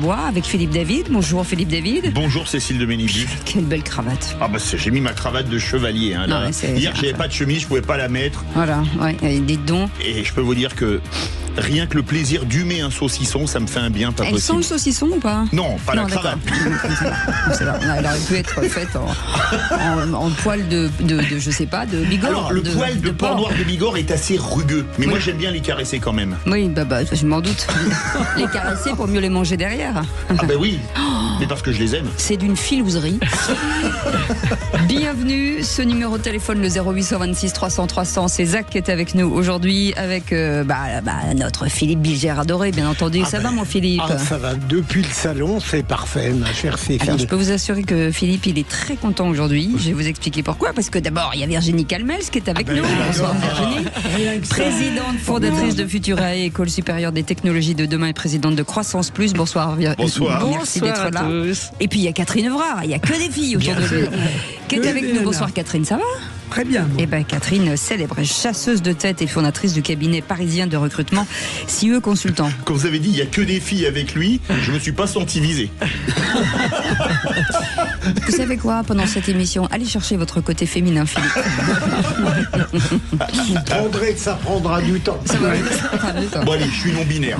Bois avec Philippe David. Bonjour Philippe David. Bonjour Cécile de Ménibus. Quelle belle cravate. Ah bah j'ai mis ma cravate de chevalier. Hein, là. Hier j'avais pas de chemise, je pouvais pas la mettre. Voilà, ouais, des dons. Et je peux vous dire que rien que le plaisir d'humer un saucisson, ça me fait un bien pas possible. Elle sent le saucisson ou pas? Non, pas la cravate. Elle aurait pu être faite en poil de je sais pas, de Bigorre. Alors le poil de porc noir de Bigorre est assez rugueux, mais moi j'aime bien les caresser quand même. Oui, bah je m'en doute. Les caresser pour mieux les manger derrière. Ah bah oui, mais parce que je les aime. C'est d'une filouserie. Bienvenue, ce numéro de téléphone, le 0826 300 300, c'est Zach qui est avec nous aujourd'hui avec notre Philippe Bilger adoré, bien entendu. Ça va mon Philippe? Ça va, depuis le salon, c'est parfait, ma chère Cécile. Alors je peux vous assurer que Philippe, il est très content aujourd'hui. Je vais vous expliquer pourquoi. Parce que d'abord, il y a Virginie Calmels qui est avec nous. Bonsoir Virginie. Présidente fondatrice de Futurae, École supérieure des technologies de demain et présidente de Croissance Plus. Bonsoir Virginie. Bonsoir. Merci d'être là. Et puis il y a Catherine Evrard, il n'y a que des filles autour de lui. Qui est avec nous. Bonsoir Catherine, ça va? Très bien. Eh bien, Catherine, célèbre chasseuse de tête et fondatrice du cabinet parisien de recrutement CIE Consultant. Quand vous avez dit il n'y a que des filles avec lui, je me suis pas senti visé. Vous savez quoi, pendant cette émission, allez chercher votre côté féminin, Philippe. Vous prendrez que ça prendra du temps. Ça va, ça prendra du temps. Bon allez, je suis non-binaire.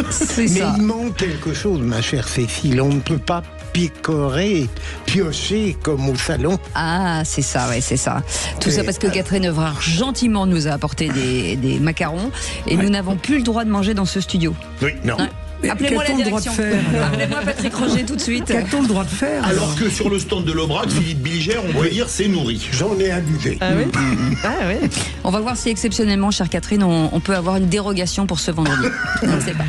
C'est Mais ça. il manque quelque chose, ma chère Cécile. On ne peut pas picorer, piocher comme au salon. Ah, c'est ça, ouais, c'est ça. Tout ça parce que Catherine Evrard gentiment nous a apporté des macarons et nous n'avons plus le droit de manger dans ce studio. Oui, non. Ouais. Appelez-moi la Qu'a-t-on le droit de direction. faire, Appelez-moi Patrick Roger tout de suite. Qu'a-t-on le droit de faire Alors que sur le stand de l'Aubrac, Philippe Bilger, on peut dire c'est nourri. J'en ai abusé. Ah oui. Ah oui. On va voir si exceptionnellement, chère Catherine, on peut avoir une dérogation pour ce vendredi. Je ne sais pas.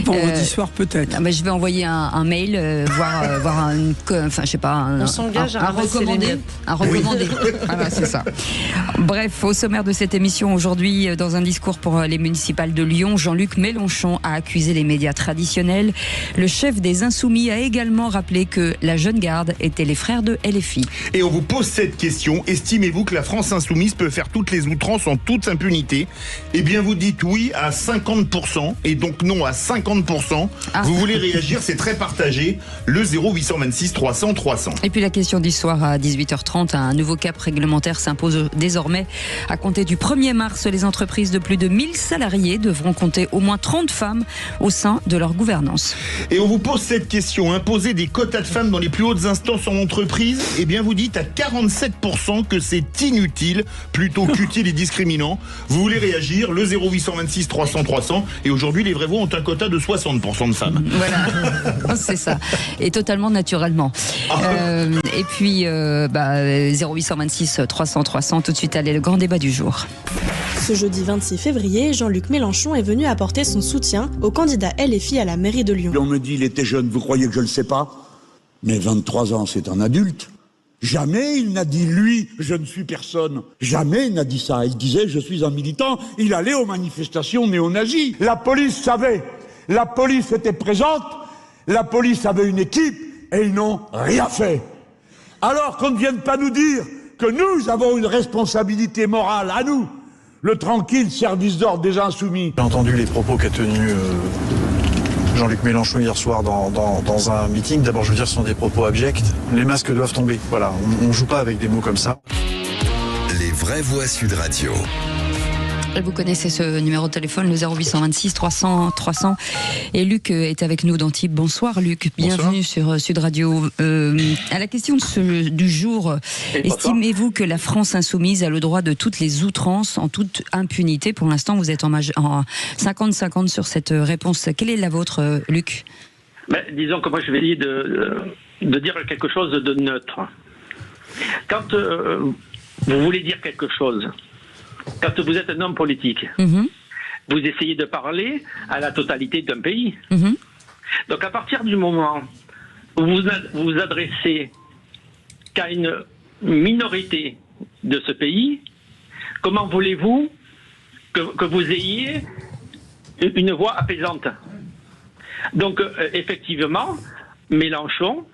Vendredi soir peut-être. Je vais envoyer un mail, voir je sais pas, On s'engage à ramasser les recommandé. miettes. Un recommandé. Voilà, c'est ça. Bref, au sommaire de cette émission aujourd'hui, dans un discours pour les municipales de Lyon, Jean-Luc Mélenchon a accusé les médias traditionnels. Le chef des Insoumis a également rappelé que la jeune garde était les frères de LFI. Et on vous pose cette question, estimez-vous que la France insoumise peut faire toutes les outrances en toute impunité? Eh bien vous dites oui à 50% et donc non à 50%. Vous voulez réagir, c'est très partagé. Le 0826 300 300. Et puis la question du soir à 18h30, un nouveau cap réglementaire s'impose désormais. À compter du 1er mars, les entreprises de plus de 1000 salariés devront compter au moins 30 femmes au sein de leur gouvernance. Et on vous pose cette question, imposer des quotas de femmes dans les plus hautes instances en entreprise, eh bien vous dites à 47% que c'est inutile, plutôt qu'utile et discriminant. Vous voulez réagir, le 0826 300 300, et aujourd'hui les Vrais-Voix ont un quota de 60% de femmes. Voilà, c'est ça. Et totalement naturellement. Et puis 0826 300 300, tout de suite, allez, le grand débat du jour. Ce jeudi 26 février, Jean-Luc Mélenchon est venu apporter son soutien au candidat LFI à la mairie de Lyon. On me dit il était jeune, vous croyez que je ne le sais pas? Mais 23 ans, c'est un adulte. Jamais il n'a dit lui, je ne suis personne. Jamais il n'a dit ça. Il disait je suis un militant. Il allait aux manifestations néo-nazis. La police savait. La police était présente. La police avait une équipe et ils n'ont rien fait. Alors qu'on ne vienne pas nous dire que nous avons une responsabilité morale à nous. Le tranquille service d'ordre des Insoumis. J'ai entendu les propos qu'a tenus Jean-Luc Mélenchon hier soir dans un meeting. D'abord, je veux dire, ce sont des propos abjects. Les masques doivent tomber. Voilà, on ne joue pas avec des mots comme ça. Les vraies voix Sud Radio. Vous connaissez ce numéro de téléphone, le 0826 300 300. Et Luc est avec nous d'Antibes. Bonsoir Luc, bienvenue sur Sud Radio. À la question du jour, estimez-vous que la France insoumise a le droit de toutes les outrances en toute impunité? Pour l'instant, vous êtes en 50-50 sur cette réponse. Quelle est la vôtre, Luc? Disons que moi, je vais essayer de dire quelque chose de neutre. Quand vous voulez dire quelque chose, quand vous êtes un homme politique, vous essayez de parler à la totalité d'un pays. Donc à partir du moment où vous vous adressez qu'à une minorité de ce pays, comment voulez-vous que vous ayez une voix apaisante? Donc effectivement, Mélenchon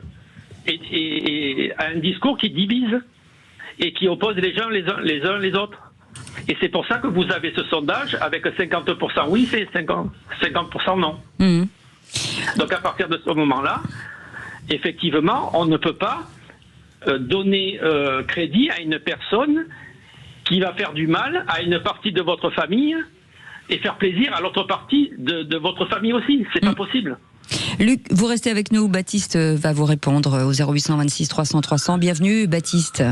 a un discours qui divise et qui oppose les gens les uns les autres. Et c'est pour ça que vous avez ce sondage avec 50% oui, c'est 50% non. Donc à partir de ce moment-là, effectivement, on ne peut pas donner crédit à une personne qui va faire du mal à une partie de votre famille et faire plaisir à l'autre partie de votre famille aussi. C'est pas possible. Luc, vous restez avec nous. Baptiste va vous répondre au 0826 300 300. Bienvenue, Baptiste.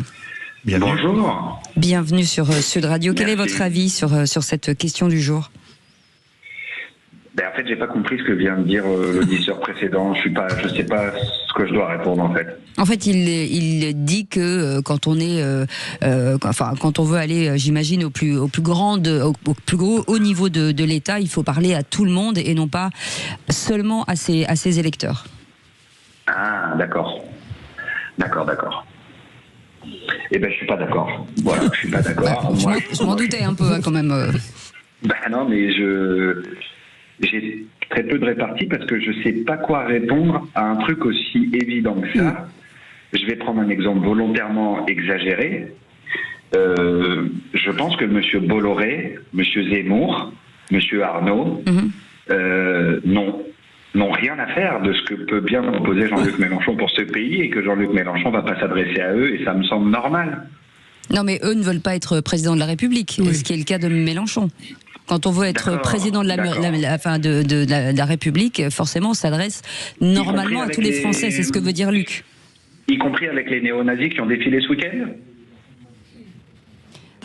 Bienvenue. Bonjour. Bienvenue sur Sud Radio. Quel est votre avis sur cette question du jour ? En fait, j'ai pas compris ce que vient de dire l'auditeur précédent. Je sais pas ce que je dois répondre en fait. En fait, il dit que quand on est, quand on veut aller, j'imagine au plus gros haut niveau de l'État, il faut parler à tout le monde et non pas seulement à ses électeurs. Ah, d'accord. Eh ben, je suis pas d'accord. Voilà, je suis pas d'accord. Je m'en doutais un peu quand même. Non, mais j'ai très peu de répartie parce que je sais pas quoi répondre à un truc aussi évident que ça. Je vais prendre un exemple volontairement exagéré. Je pense que M. Bolloré, M. Zemmour, M. Arnaud n'ont rien à faire de ce que peut bien proposer Jean-Luc Mélenchon pour ce pays et que Jean-Luc Mélenchon va pas s'adresser à eux et ça me semble normal. Non, mais eux ne veulent pas être président de la République, ce qui est le cas de Mélenchon. Quand on veut être président de la République, forcément, on s'adresse normalement à tous les Français. C'est ce que veut dire Luc. Y compris avec les néo-nazis qui ont défilé ce week-end ?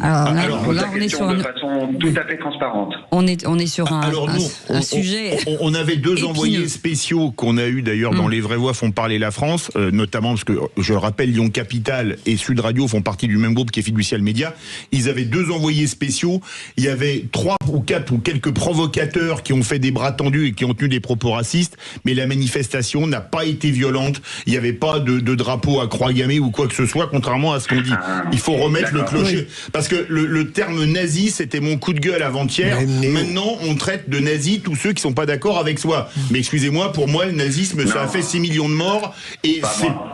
Alors là, on est sur de façon tout à fait transparente. On est sur un sujet. On avait deux épineux. envoyés spéciaux qu'on a eu d'ailleurs dans Les Vraies Voix font parler la France, notamment parce que je le rappelle, Lyon Capital et Sud Radio font partie du même groupe qui est Fiducial Média. Ils avaient deux envoyés spéciaux. Il y avait 3 ou 4 ou quelques provocateurs qui ont fait des bras tendus et qui ont tenu des propos racistes, mais la manifestation n'a pas été violente. Il n'y avait pas de drapeau à croix gammée ou quoi que ce soit, contrairement à ce qu'on dit. Il faut remettre le clocher. Parce que le terme nazi, c'était mon coup de gueule avant-hier. Maintenant, on traite de nazis tous ceux qui sont pas d'accord avec soi. Mais excusez-moi, pour moi, le nazisme, ça a fait 6 millions de morts et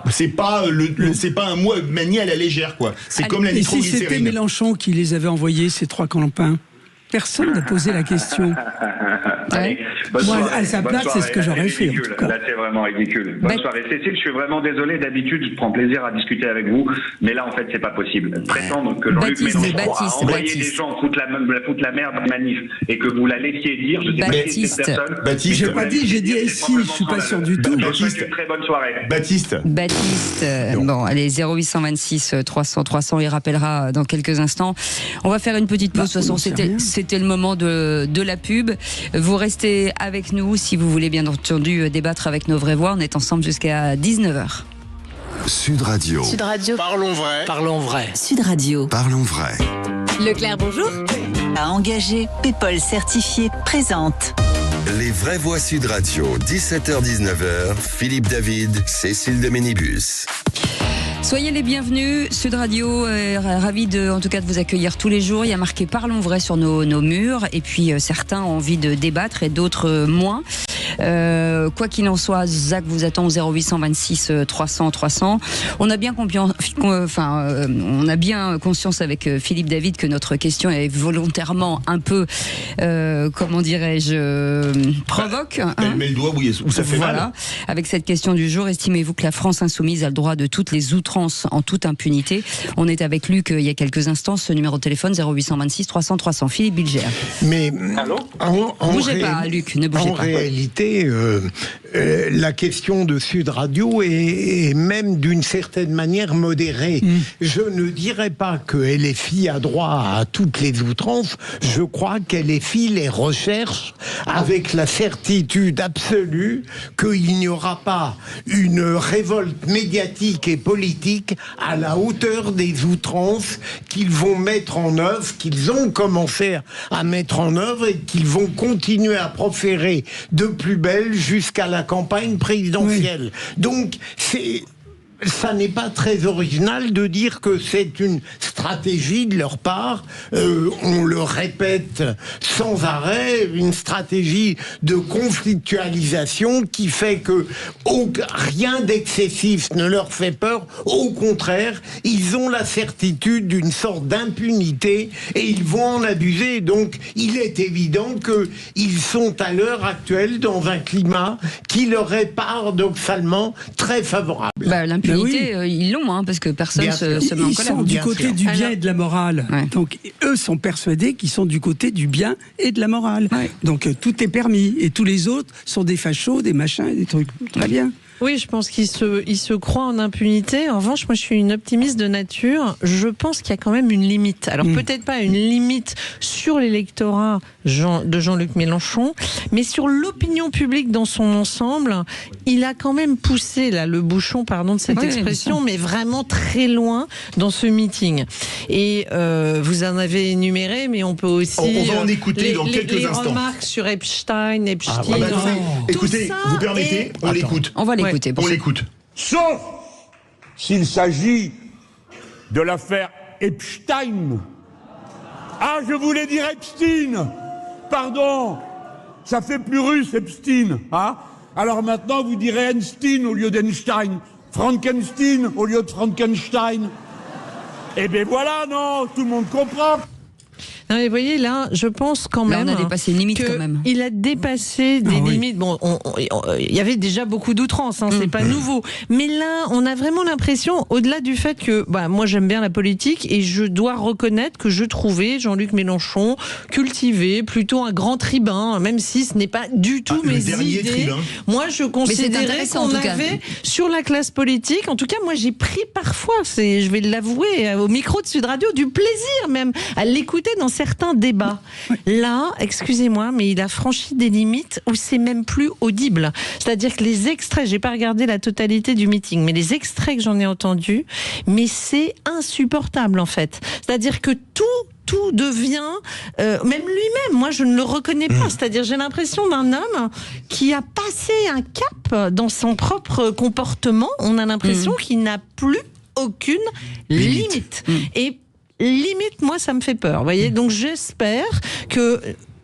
c'est pas un mot manié à la légère, quoi. C'est comme la nitroglycérine. Si c'était Mélenchon qui les avait envoyés, ces 3 campins, personne n'a posé la question. Moi, à sa place, c'est ce que j'aurais fait. Là, c'est vraiment ridicule. Bonne soirée, Cécile. Je suis vraiment désolé. D'habitude, je prends plaisir à discuter avec vous, mais là, en fait, c'est pas possible. Prétendre que Jean-Luc Mélenchon a envoyé des gens foutre la merde en manif et que vous la laissiez dire, je sais pas qui est cette personne. Baptiste, j'ai pas dit, j'ai dit si, je suis pas sûr du tout. Baptiste, une très bonne soirée. Baptiste, bon, allez, 0826 300 300, il rappellera dans quelques instants. On va faire une petite pause. De toute façon, c'était le moment de la pub. Vous restez avec nous si vous voulez bien entendu débattre avec nos vraies voix. On est ensemble jusqu'à 19h. Sud Radio. Sud Radio. Parlons vrai. Parlons vrai. Sud Radio. Parlons vrai. Leclerc, bonjour. À engager, Paypal certifié présente. Les vraies voix Sud Radio, 17h-19h, Philippe David, Cécile de Ménibus. Soyez les bienvenus, Sud Radio est ravi en tout cas de vous accueillir tous les jours. Il y a marqué Parlons vrai sur nos murs et puis certains ont envie de débattre et d'autres moins. Quoi qu'il en soit, Zach vous attend au 0826 300 300. On a bien conscience avec Philippe David que notre question est volontairement un peu, comment dirais-je, provoque. Elle met le doigt où ça fait mal. Avec cette question du jour, estimez-vous que la France insoumise a le droit de toutes les outrances en toute impunité? On est avec Luc il y a quelques instants. Ce numéro de téléphone 0826 300 300. Philippe Bilger. Mais bougez pas, Luc, ne bougez pas. En réalité, la question de Sud Radio est même d'une certaine manière modérée. Je ne dirais pas que LFI a droit à toutes les outrances. Je crois qu'LFI les recherche avec la certitude absolue qu'il n'y aura pas une révolte médiatique et politique à la hauteur des outrances qu'ils vont mettre en œuvre, qu'ils ont commencé à mettre en œuvre et qu'ils vont continuer à proférer de plus belle jusqu'à la campagne présidentielle. Oui. Donc, ça n'est pas très original de dire que c'est une stratégie de leur part, on le répète sans arrêt, une stratégie de conflictualisation qui fait que rien d'excessif ne leur fait peur, au contraire, ils ont la certitude d'une sorte d'impunité et ils vont en abuser. Donc il est évident qu'ils sont à l'heure actuelle dans un climat qui leur est paradoxalement très favorable. L'impunité, ils l'ont, hein, parce que personne se met en colère. Ils sont du côté du bien et de la morale. Ouais. Donc eux sont persuadés qu'ils sont du côté du bien et de la morale. Ouais. Donc tout est permis. Et tous les autres sont des fachos, des machins, des trucs. Très bien. Oui, je pense qu'ils se croient en impunité. En revanche, moi, je suis une optimiste de nature. Je pense qu'il y a quand même une limite. Alors, peut-être pas une limite sur l'électorat de Jean-Luc Mélenchon, mais sur l'opinion publique dans son ensemble. Il a quand même poussé, là, le bouchon, pardon de cette expression, mais vraiment très loin dans ce meeting. Et vous en avez énuméré, mais on peut aussi... On va en écouter dans quelques instants. Les remarques sur Epstein. Écoutez, vous permettez, on l'écoute. On va l'écouter. On l'écoute. Sauf s'il s'agit de l'affaire Epstein. Ah, je voulais dire Epstein. Pardon. Ça fait plus russe, Epstein. Hein? Alors maintenant, vous direz Einstein au lieu d'Einstein. Frankenstein au lieu de Frankenstein. Eh bien voilà, non, tout le monde comprend. Non mais vous voyez là, je pense quand même. Là, on a dépassé une limite quand même. Il a dépassé des limites. Bon, il y avait déjà beaucoup d'outrance, hein, c'est pas nouveau. Mais là, on a vraiment l'impression, au-delà du fait que, moi j'aime bien la politique et je dois reconnaître que je trouvais Jean-Luc Mélenchon cultivé, plutôt un grand tribun, même si ce n'est pas du tout mes idées. Tribun. Moi, je considérais qu'on avait sur la classe politique. En tout cas, moi, j'ai pris parfois, je vais l'avouer, au micro de Sud Radio, du plaisir même à l'écouter dans certains débats. Là, excusez-moi, mais il a franchi des limites où c'est même plus audible. C'est-à-dire que les extraits, j'ai pas regardé la totalité du meeting, mais les extraits que j'en ai entendus, mais c'est insupportable en fait. C'est-à-dire que tout devient, même lui-même, moi je ne le reconnais pas. C'est-à-dire j'ai l'impression d'un homme qui a passé un cap dans son propre comportement. On a l'impression qu'il n'a plus aucune limite. Et limite, moi, ça me fait peur. Vous voyez, donc j'espère que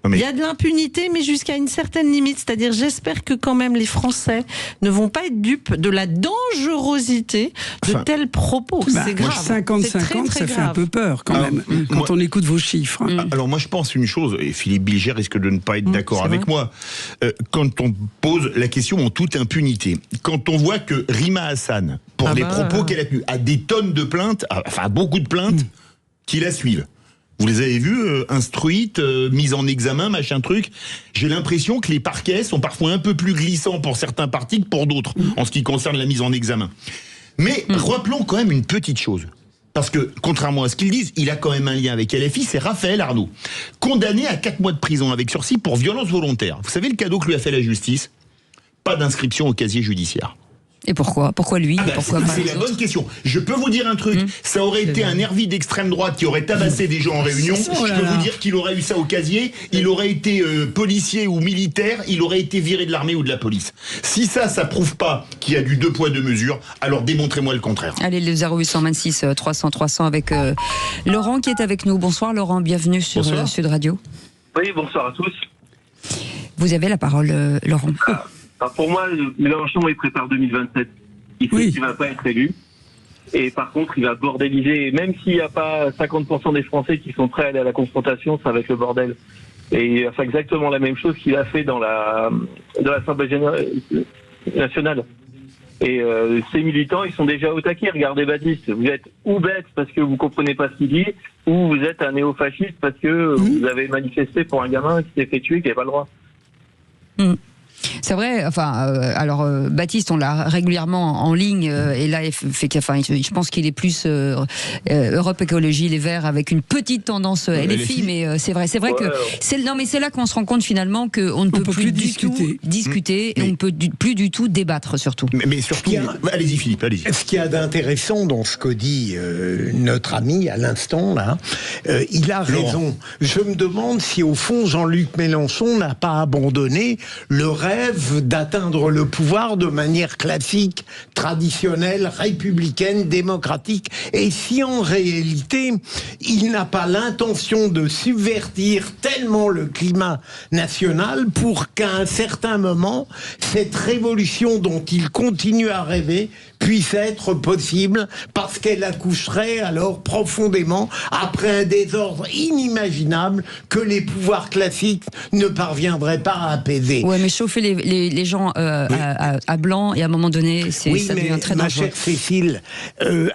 il y a de l'impunité, mais jusqu'à une certaine limite. C'est-à-dire, j'espère que quand même les Français ne vont pas être dupes de la dangerosité de tels propos. C'est grave. 50-50, ça fait un peu peur quand même, quand on écoute vos chiffres. Alors moi, je pense une chose, et Philippe Bilger risque de ne pas être d'accord avec moi, quand on pose la question en toute impunité, quand on voit que Rima Hassan, pour les propos qu'elle a tenus, a des tonnes de plaintes, enfin beaucoup de plaintes, qui la suivent. Vous les avez vues, instruites, mises en examen, machin truc. J'ai l'impression que les parquets sont parfois un peu plus glissants pour certains partis que pour d'autres, en ce qui concerne la mise en examen. Mais rappelons quand même une petite chose. Parce que, contrairement à ce qu'ils disent, il a quand même un lien avec LFI, c'est Raphaël Arnaud, condamné à 4 mois de prison avec sursis pour violence volontaire. Vous savez le cadeau que lui a fait la justice? Pas d'inscription au casier judiciaire. Et pourquoi lui? C'est la bonne question. Je peux vous dire un truc, ça aurait été un nervi d'extrême droite qui aurait tabassé des gens en réunion, je peux vous dire qu'il aurait eu ça au casier, il aurait été policier ou militaire, il aurait été viré de l'armée ou de la police. Si ça prouve pas qu'il y a du 2 poids 2 mesures, alors démontrez-moi le contraire. Allez, le 0826 300 300 avec Laurent qui est avec nous. Bonsoir Laurent, bienvenue sur Sud Radio. Oui, bonsoir à tous. Vous avez la parole Laurent. Pour moi, Mélenchon, il prépare 2027. Il sait qu'il ne va pas être élu. Et par contre, il va bordéliser. Même s'il n'y a pas 50% des Français qui sont prêts à aller à la confrontation, ça va être le bordel. Et il va faire exactement la même chose qu'il a fait dans l'Assemblée nationale. Et ces militants, ils sont déjà au taquet. Regardez Baptiste, vous êtes ou bête parce que vous comprenez pas ce qu'il dit, ou vous êtes un néo-fasciste parce que vous avez manifesté pour un gamin qui s'est fait tuer, qui n'avait pas le droit. C'est vrai, alors Baptiste, on l'a régulièrement en ligne, et là, je pense qu'il est plus Europe Écologie Les Verts avec une petite tendance LFI, mais c'est vrai que c'est là qu'on se rend compte finalement qu'on ne peut plus du tout discuter et on ne peut plus du tout débattre surtout. Mais surtout, allez-y Philippe, allez-y. Ce qu'il y a d'intéressant dans ce que dit notre ami à l'instant là, il a raison. Je me demande si au fond Jean-Luc Mélenchon n'a pas abandonné le rêve rêve d'atteindre le pouvoir de manière classique, traditionnelle, républicaine, démocratique. Et si en réalité, il n'a pas l'intention de subvertir tellement le climat national pour qu'à un certain moment, cette révolution dont il continue à rêver puisse être possible, parce qu'elle accoucherait alors profondément après un désordre inimaginable que les pouvoirs classiques ne parviendraient pas à apaiser. Ouais, mais chauffer les gens à blanc, et à un moment donné, ça devient très dangereux. Ma chère Cécile,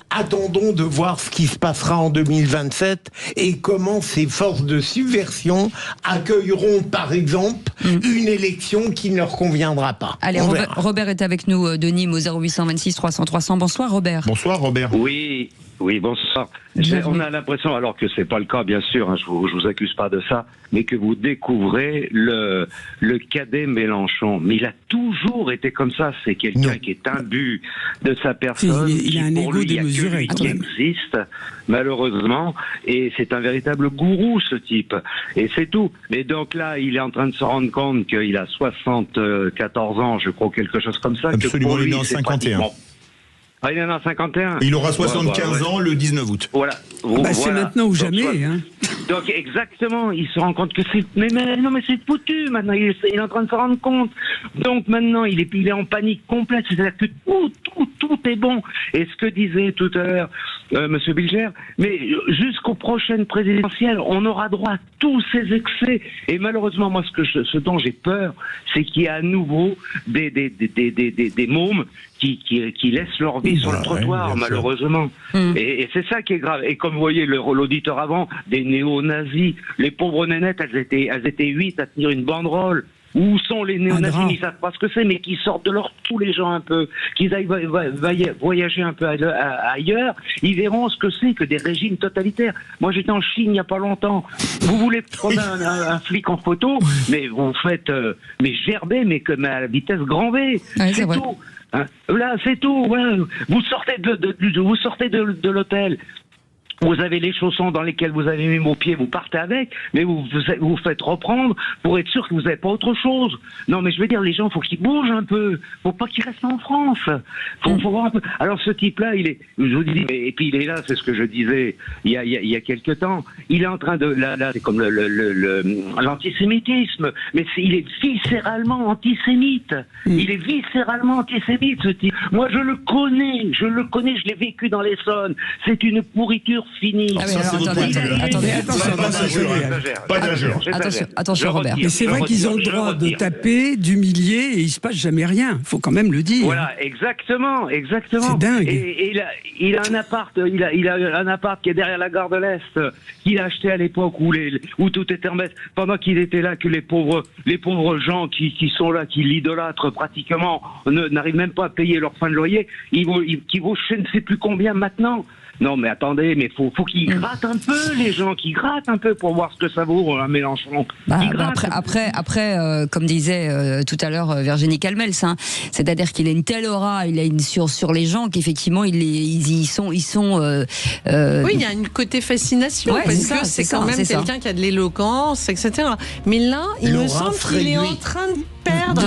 attendons de voir ce qui se passera en 2027 et comment ces forces de subversion accueilleront, par exemple, une élection qui ne leur conviendra pas. Allez, Robert est avec nous de Nîmes au 0826 300 300. Bonsoir Robert. Bonsoir Robert. Oui, bonsoir. On a l'impression, alors que c'est pas le cas bien sûr, je vous accuse pas de ça, mais que vous découvrez le cadet Mélenchon. Mais il a toujours été comme ça, c'est quelqu'un qui est imbu de sa personne, il a un ego démesuré qui existe, malheureusement, et c'est un véritable gourou ce type, et c'est tout. Mais donc là, il est en train de se rendre compte qu'il a 74 ans, je crois, quelque chose comme ça. Absolument, que pour lui, il est en 51. Ah, il en a 51. Il aura 75 ans le 19 août. Voilà. C'est maintenant ou jamais. Hein. Donc exactement, il se rend compte que c'est... Mais c'est foutu maintenant, il est en train de se rendre compte. Donc maintenant, il est en panique complète, c'est-à-dire que tout est bon. Et ce que disait tout à l'heure Monsieur Bilger, mais jusqu'aux prochaines présidentielles, on aura droit à tous ces excès. Et malheureusement, moi, ce dont j'ai peur, c'est qu'il y ait à nouveau des mômes qui laissent leur vie sur le trottoir, malheureusement. Et c'est ça qui est grave. Et comme vous voyez l'auditeur avant, des néo-nazis, les pauvres nénettes, elles étaient 8 à tenir une banderole. Où sont les néo-nazis? Ils savent pas ce que c'est, mais qui sortent de leur tous les gens un peu, qu'ils aillent voyager un peu ailleurs, ils verront ce que c'est que des régimes totalitaires. Moi, j'étais en Chine il y a pas longtemps. Vous voulez prendre un flic en photo, mais vous faites gerber, mais comme à la vitesse grand V. Ouais, c'est tout. Hein, là, c'est tout. Ouais. Vous sortez de l'hôtel. Vous avez les chaussons dans lesquels vous avez mis vos pieds, vous partez avec, mais vous faites reprendre pour être sûr que vous n'avez pas autre chose. Non, mais je veux dire, les gens, faut qu'ils bougent un peu. Faut pas qu'ils restent en France. Faut voir un peu. Alors, ce type-là, je vous dis, et puis il est là, c'est ce que je disais il y a quelque temps. Il est en train de, là, c'est comme l'antisémitisme. Mais il est viscéralement antisémite. Il est viscéralement antisémite, ce type. Moi, je le connais, je l'ai vécu dans l'Essonne. C'est une pourriture fini. Attention Robert. Mais c'est vrai qu'ils ont le droit de taper, d'humilier, et il se passe jamais rien. Il faut quand même le dire. Voilà, exactement. C'est dingue. Et il a un appart, il a un appart qui est derrière la gare de l'Est, qu'il a acheté à l'époque où tout était en baisse. Pendant qu'il était là, que les pauvres gens qui sont là, qui l'idolâtrent pratiquement, n'arrivent même pas à payer leur fin de loyer, qui vaut je ne sais plus combien maintenant. Non, mais attendez, mais faut qu'ils grattent un peu, les gens, qui grattent un peu pour voir ce que ça vaut, un Mélenchon. Après, comme disait tout à l'heure Virginie Calmels, hein, c'est-à-dire qu'il a une telle aura, il a une sur les gens qu'effectivement ils sont. Oui, il y a une côté fascination, parce que c'est quand même quelqu'un qui a de l'éloquence, etc. Mais là, il me semble qu'il est en train de perdre.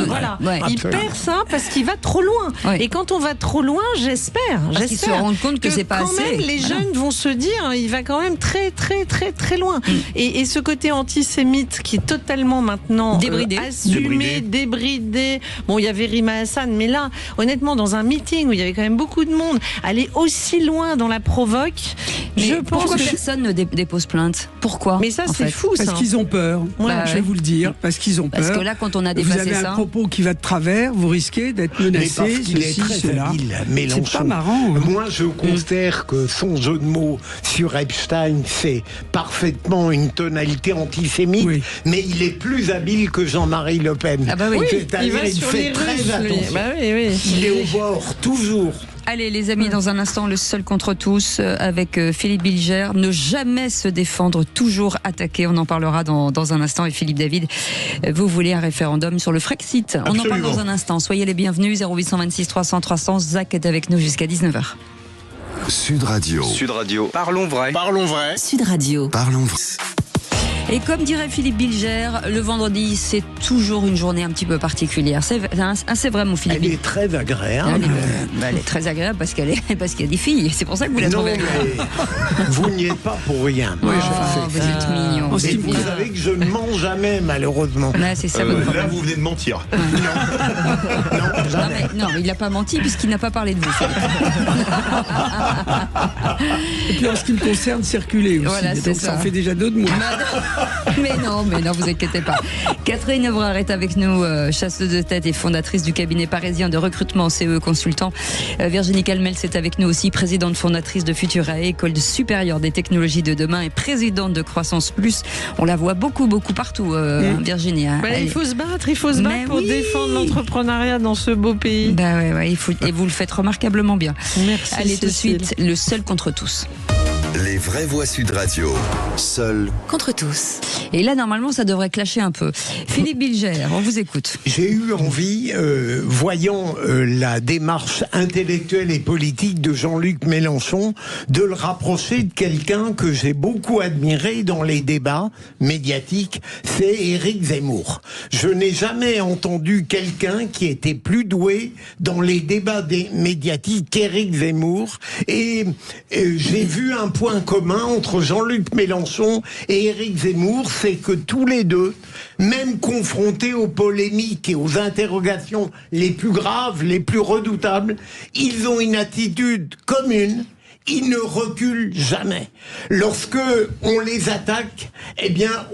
Il perd ça parce qu'il va trop loin. Ouais. Et quand on va trop loin, j'espère qu'ils se rendent compte que c'est pas assez. Même les jeunes vont se dire, il va quand même très très très très loin. Et ce côté antisémite qui est totalement maintenant assumé, débridé. Bon, il y avait Rima Hassan, mais là, honnêtement, dans un meeting où il y avait quand même beaucoup de monde, aller aussi loin dans la provoque. Je pense pourquoi personne ne dépose plainte? Pourquoi? Mais ça, c'est fou, ça. Parce qu'ils ont peur. Je vais vous le dire. Parce qu'ils ont peur. Parce que là, quand on a dépassé ça. Vous avez un propos qui va de travers, vous risquez d'être menacé. Mais parce qu'il est très habile, Mélenchon. C'est pas marrant. Moi, je considère que son jeu de mots sur Epstein, c'est parfaitement une tonalité antisémite, mais il est plus habile que Jean-Marie Le Pen. Ah bah oui. C'est-à-dire, il fait très attention. Il est au bord, toujours. Allez les amis, dans un instant, le seul contre tous avec Philippe Bilger. Ne jamais se défendre, toujours attaquer. On en parlera dans un instant. Et Philippe David, vous voulez un référendum sur le Frexit? On en parle dans un instant. Soyez les bienvenus. 0826 300 300. Zach est avec nous jusqu'à 19h. Sud Radio. Parlons vrai. Sud Radio. Parlons vrai. Et comme dirait Philippe Bilger, le vendredi, c'est toujours une journée un petit peu particulière. C'est vrai, mon Philippe. Elle est très agréable. Elle est très agréable parce qu'il y a des filles. C'est pour ça que vous la trouvez agréable. Vous n'y êtes pas pour rien. Vous êtes mignon. Vous savez que je ne mens jamais, malheureusement. Là, c'est ça. Là, vous venez de mentir. Non, mais il n'a pas menti puisqu'il n'a pas parlé de vous. Et puis en ce qui me concerne, circuler aussi. Voilà, donc ça en fait déjà deux de moi. Mais non, vous inquiétez pas. Catherine Evrard est avec nous, chasseuse de tête et fondatrice du cabinet parisien de recrutement CE Consultant. Virginie Calmels est avec nous aussi, présidente fondatrice de Futurae, école supérieure des technologies de demain et présidente de Croissance Plus. On la voit beaucoup partout, Virginie. Il faut se battre pour défendre l'entrepreneuriat dans ce beau pays. Et vous le faites remarquablement bien. Merci. Allez, tout de suite, le seul contre tous. Les vraies voix Sud Radio, seul contre tous. Et là, normalement, ça devrait clasher un peu. Philippe Bilger, on vous écoute. J'ai eu envie, voyant la démarche intellectuelle et politique de Jean-Luc Mélenchon, de le rapprocher de quelqu'un que j'ai beaucoup admiré dans les débats médiatiques, c'est Éric Zemmour. Je n'ai jamais entendu quelqu'un qui était plus doué dans les débats médiatiques qu'Éric Zemmour. Et j'ai vu un point commun entre Jean-Luc Mélenchon et Éric Zemmour, c'est que tous les deux, même confrontés aux polémiques et aux interrogations les plus graves, les plus redoutables, ils ont une attitude commune. Ils ne reculent jamais. Lorsque on les attaque,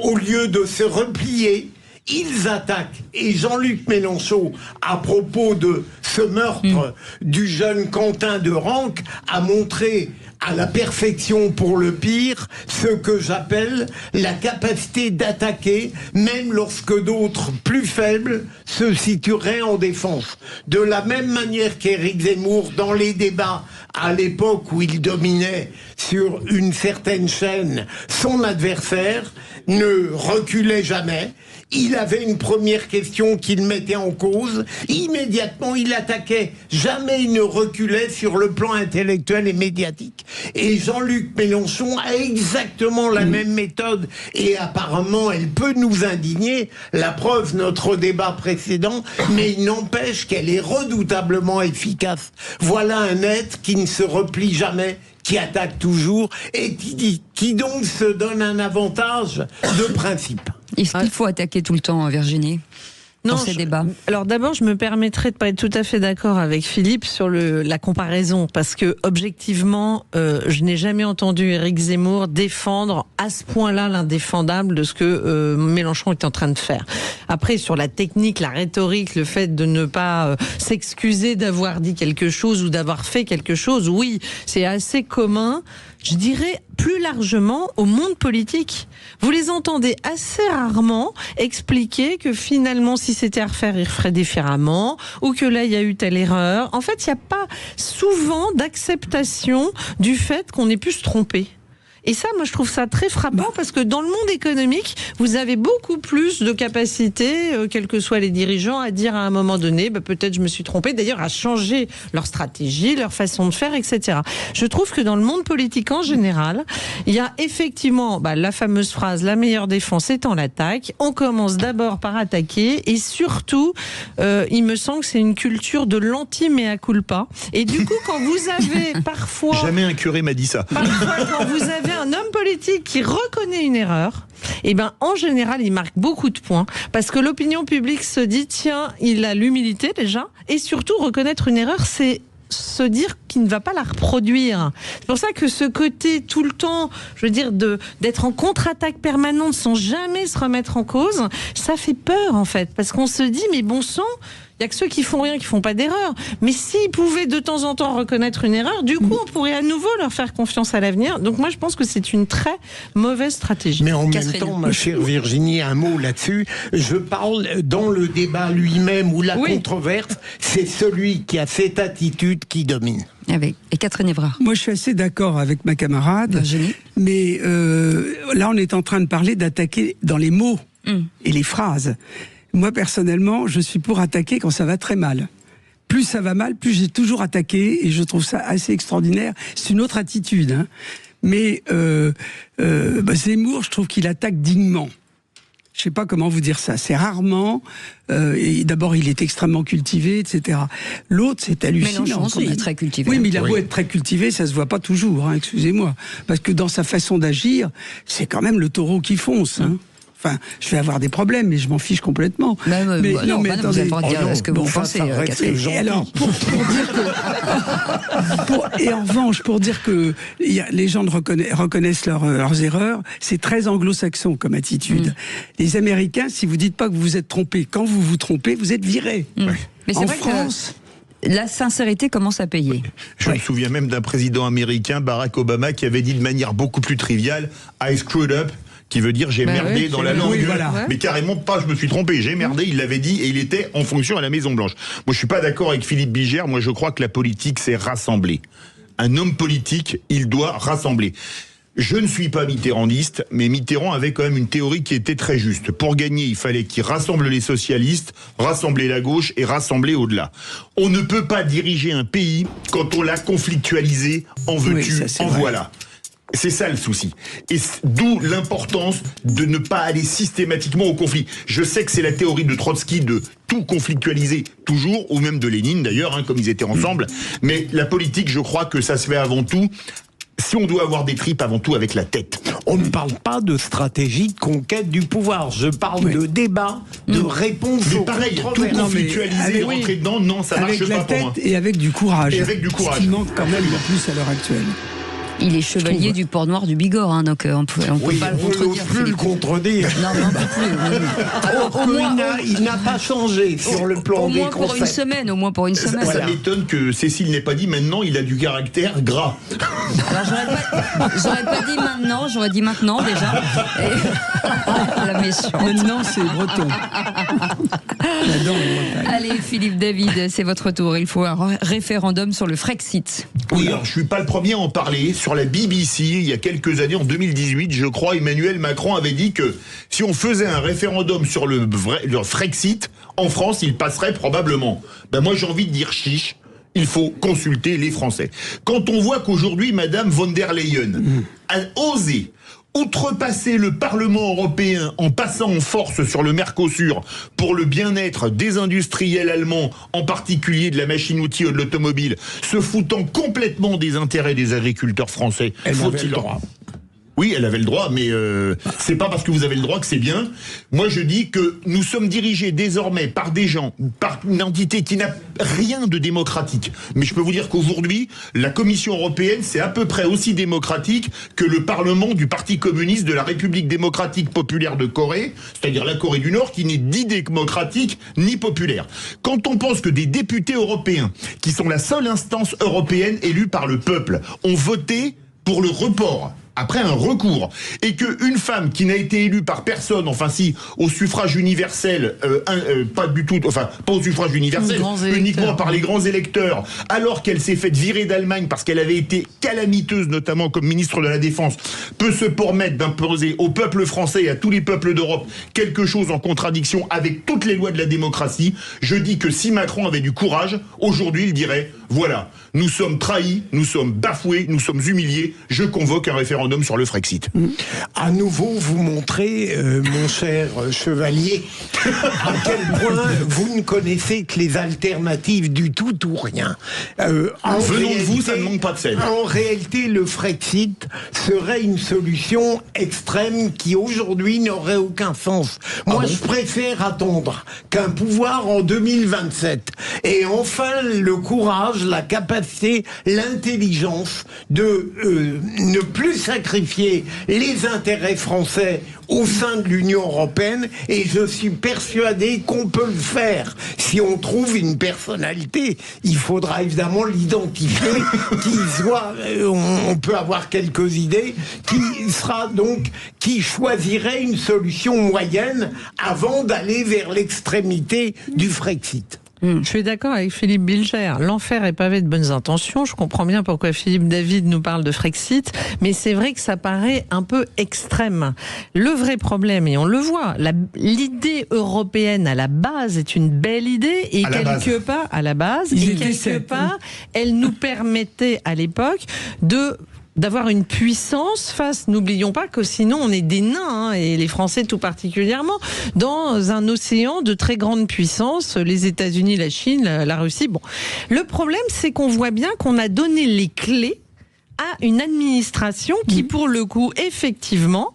au lieu de se replier, ils attaquent. Et Jean-Luc Mélenchon, à propos de ce meurtre du jeune Quentin de Ranc, a montré à la perfection pour le pire ce que j'appelle la capacité d'attaquer même lorsque d'autres plus faibles se situeraient en défense. De la même manière qu'Éric Zemmour, dans les débats à l'époque où il dominait sur une certaine chaîne, son adversaire ne reculait jamais. Il avait une première question qu'il mettait en cause. Immédiatement, il attaquait. Jamais il ne reculait sur le plan intellectuel et médiatique. Et Jean-Luc Mélenchon a exactement la même méthode. Et apparemment, elle peut nous indigner. La preuve, notre débat précédent. Mais il n'empêche qu'elle est redoutablement efficace. Voilà un être qui ne se replie jamais, qui attaque toujours et qui donc se donne un avantage de principe. Est-ce qu'il faut attaquer tout le temps, Virginie ? Dans ces débats. Alors d'abord, je me permettrai de pas être tout à fait d'accord avec Philippe sur la comparaison, parce que objectivement, je n'ai jamais entendu Éric Zemmour défendre à ce point-là l'indéfendable de ce que Mélenchon est en train de faire. Après, sur la technique, la rhétorique, le fait de ne pas s'excuser d'avoir dit quelque chose ou d'avoir fait quelque chose, oui, c'est assez commun. Je dirais plus largement au monde politique. Vous les entendez assez rarement expliquer que finalement, si c'était à refaire, ils referaient différemment, ou que là, il y a eu telle erreur. En fait, il n'y a pas souvent d'acceptation du fait qu'on ait pu se tromper. Et ça, moi, je trouve ça très frappant parce que dans le monde économique, vous avez beaucoup plus de capacité, quels que soient les dirigeants, à dire à un moment donné, peut-être je me suis trompé, d'ailleurs à changer leur stratégie, leur façon de faire, etc. Je trouve que dans le monde politique en général, il y a effectivement la fameuse phrase, la meilleure défense étant l'attaque. On commence d'abord par attaquer et surtout, il me semble que c'est une culture de l'anti-mea culpa. Et du coup, quand vous avez parfois... Jamais un curé m'a dit ça. Parfois, quand vous avez un homme politique qui reconnaît une erreur, en général, il marque beaucoup de points parce que l'opinion publique se dit tiens, il a l'humilité déjà, et surtout reconnaître une erreur, c'est se dire qu'il ne va pas la reproduire. C'est pour ça que ce côté tout le temps, je veux dire, d'être en contre-attaque permanente sans jamais se remettre en cause, ça fait peur en fait, parce qu'on se dit mais bon sang, il y a que ceux qui font rien, qui font pas d'erreur. Mais s'ils pouvaient de temps en temps reconnaître une erreur, du coup, on pourrait à nouveau leur faire confiance à l'avenir. Donc moi, je pense que c'est une très mauvaise stratégie. Mais en même temps, ma chère Virginie, un mot là-dessus. Je parle dans le débat lui-même ou la controverse, c'est celui qui a cette attitude qui domine. Et Catherine Evrard. Moi, je suis assez d'accord avec ma camarade. Virginie. Mais là, on est en train de parler d'attaquer dans les mots et les phrases. Moi, personnellement, je suis pour attaquer quand ça va très mal. Plus ça va mal, plus j'ai toujours attaqué, et je trouve ça assez extraordinaire. C'est une autre attitude, hein. Mais Zemmour, je trouve qu'il attaque dignement. Je ne sais pas comment vous dire ça. C'est rarement. Et d'abord, il est extrêmement cultivé, etc. L'autre, c'est hallucinant. Mélenchon aussi est très cultivé. Oui, mais il a beau être très cultivé, ça se voit pas toujours. Excusez-moi, parce que dans sa façon d'agir, c'est quand même le taureau qui fonce. Enfin, je vais avoir des problèmes, mais je m'en fiche complètement. Mais attendez, vous allez pouvoir dire ce que vous pensez, Catherine. Et alors, pour dire que, et en revanche, pour dire que les gens reconnaissent leurs erreurs, c'est très anglo-saxon comme attitude. Les Américains, si vous dites pas que vous vous êtes trompé, quand vous vous trompez, vous êtes viré. Mais c'est en vrai France. La sincérité commence à payer. Je me souviens même d'un président américain, Barack Obama, qui avait dit de manière beaucoup plus triviale « I screwed up », qui veut dire j'ai merdé dans la langue, mais carrément pas je me suis trompé, j'ai merdé, il l'avait dit et il était en fonction à la Maison Blanche. Moi je suis pas d'accord avec Philippe Bilger, moi je crois que la politique c'est rassembler. Un homme politique, il doit rassembler. Je ne suis pas mitterrandiste, mais Mitterrand avait quand même une théorie qui était très juste. Pour gagner, il fallait qu'il rassemble les socialistes, rassembler la gauche et rassembler au-delà. On ne peut pas diriger un pays quand on l'a conflictualisé, en veux-tu, en voilà. C'est ça le souci. Et d'où l'importance de ne pas aller systématiquement au conflit. Je sais que c'est la théorie de Trotsky de tout conflictualiser toujours, ou même de Lénine d'ailleurs, comme ils étaient ensemble. Mais la politique, je crois que ça se fait avant tout. Si on doit avoir des tripes, avant tout avec la tête. On ne parle pas de stratégie de conquête du pouvoir. Je parle de débat, de réponse aux pareil, tout conflictualiser, rentrer dedans, non, ça marche pas pour moi. Et avec du courage. Et avec du courage. Ce qui manque quand même en plus à l'heure actuelle. Il est chevalier du port noir du Bigorre, donc on peut pas le contredire. On ne peut plus le contredire. Non, on peut plus. Il n'a pas changé sur le plan des concepts. Au moins pour une semaine. Ça m'étonne que Cécile n'ait pas dit maintenant, il a du caractère gras. Alors j'aurais pas dit maintenant, j'aurais dit maintenant déjà. La méchante. Maintenant c'est breton. Allez Philippe David, c'est votre tour. Il faut un référendum sur le Frexit. Oui, alors je suis pas le premier à en parler. Sur la BBC, il y a quelques années, en 2018, je crois, Emmanuel Macron avait dit que si on faisait un référendum sur le Frexit, en France, il passerait probablement. Ben moi, j'ai envie de dire chiche. Il faut consulter les Français. Quand on voit qu'aujourd'hui, Madame von der Leyen a osé outrepasser le Parlement européen en passant en force sur le Mercosur pour le bien-être des industriels allemands, en particulier de la machine-outil ou de l'automobile, se foutant complètement des intérêts des agriculteurs français. Faut-il le droit ? Oui, elle avait le droit, mais c'est pas parce que vous avez le droit que c'est bien. Moi, je dis que nous sommes dirigés désormais par des gens, par une entité qui n'a rien de démocratique. Mais je peux vous dire qu'aujourd'hui, la Commission européenne, c'est à peu près aussi démocratique que le Parlement du Parti communiste de la République démocratique populaire de Corée, c'est-à-dire la Corée du Nord, qui n'est ni démocratique ni populaire. Quand on pense que des députés européens, qui sont la seule instance européenne élue par le peuple, ont voté pour le report après un recours, et qu'une femme qui n'a été élue par personne, enfin si, au suffrage universel, pas du tout, enfin pas au suffrage universel, uniquement par les grands électeurs, alors qu'elle s'est faite virer d'Allemagne parce qu'elle avait été calamiteuse, notamment comme ministre de la Défense, peut se permettre d'imposer au peuple français et à tous les peuples d'Europe quelque chose en contradiction avec toutes les lois de la démocratie. Je dis que si Macron avait du courage, aujourd'hui il dirait, voilà, nous sommes trahis, nous sommes bafoués, nous sommes humiliés, je convoque un référendum sur le Frexit. À nouveau, vous montrez, mon cher chevalier, à quel point vous ne connaissez que les alternatives du tout ou rien. Venons de vous, ça ne manque pas de sel. En réalité, le Frexit serait une solution extrême qui aujourd'hui n'aurait aucun sens. Moi, je préfère attendre qu'un pouvoir en 2027 ait enfin le courage, la capacité, l'intelligence de ne plus sacrifier les intérêts français au sein de l'Union européenne, et je suis persuadé qu'on peut le faire si on trouve une personnalité. Il faudra évidemment l'identifier, on peut avoir quelques idées, qui choisirait une solution moyenne avant d'aller vers l'extrémité du Frexit. Je suis d'accord avec Philippe Bilger. L'enfer est pavé de bonnes intentions. Je comprends bien pourquoi Philippe David nous parle de Frexit, mais c'est vrai que ça paraît un peu extrême. Le vrai problème, et on le voit, l'idée européenne à la base est une belle idée, et quelque part, elle nous permettait à l'époque de d'avoir une puissance face, n'oublions pas que sinon on est des nains, et les Français tout particulièrement, dans un océan de très grande puissance, les États-Unis, la Chine, la Russie. Bon. Le problème, c'est qu'on voit bien qu'on a donné les clés à une administration qui, pour le coup, effectivement,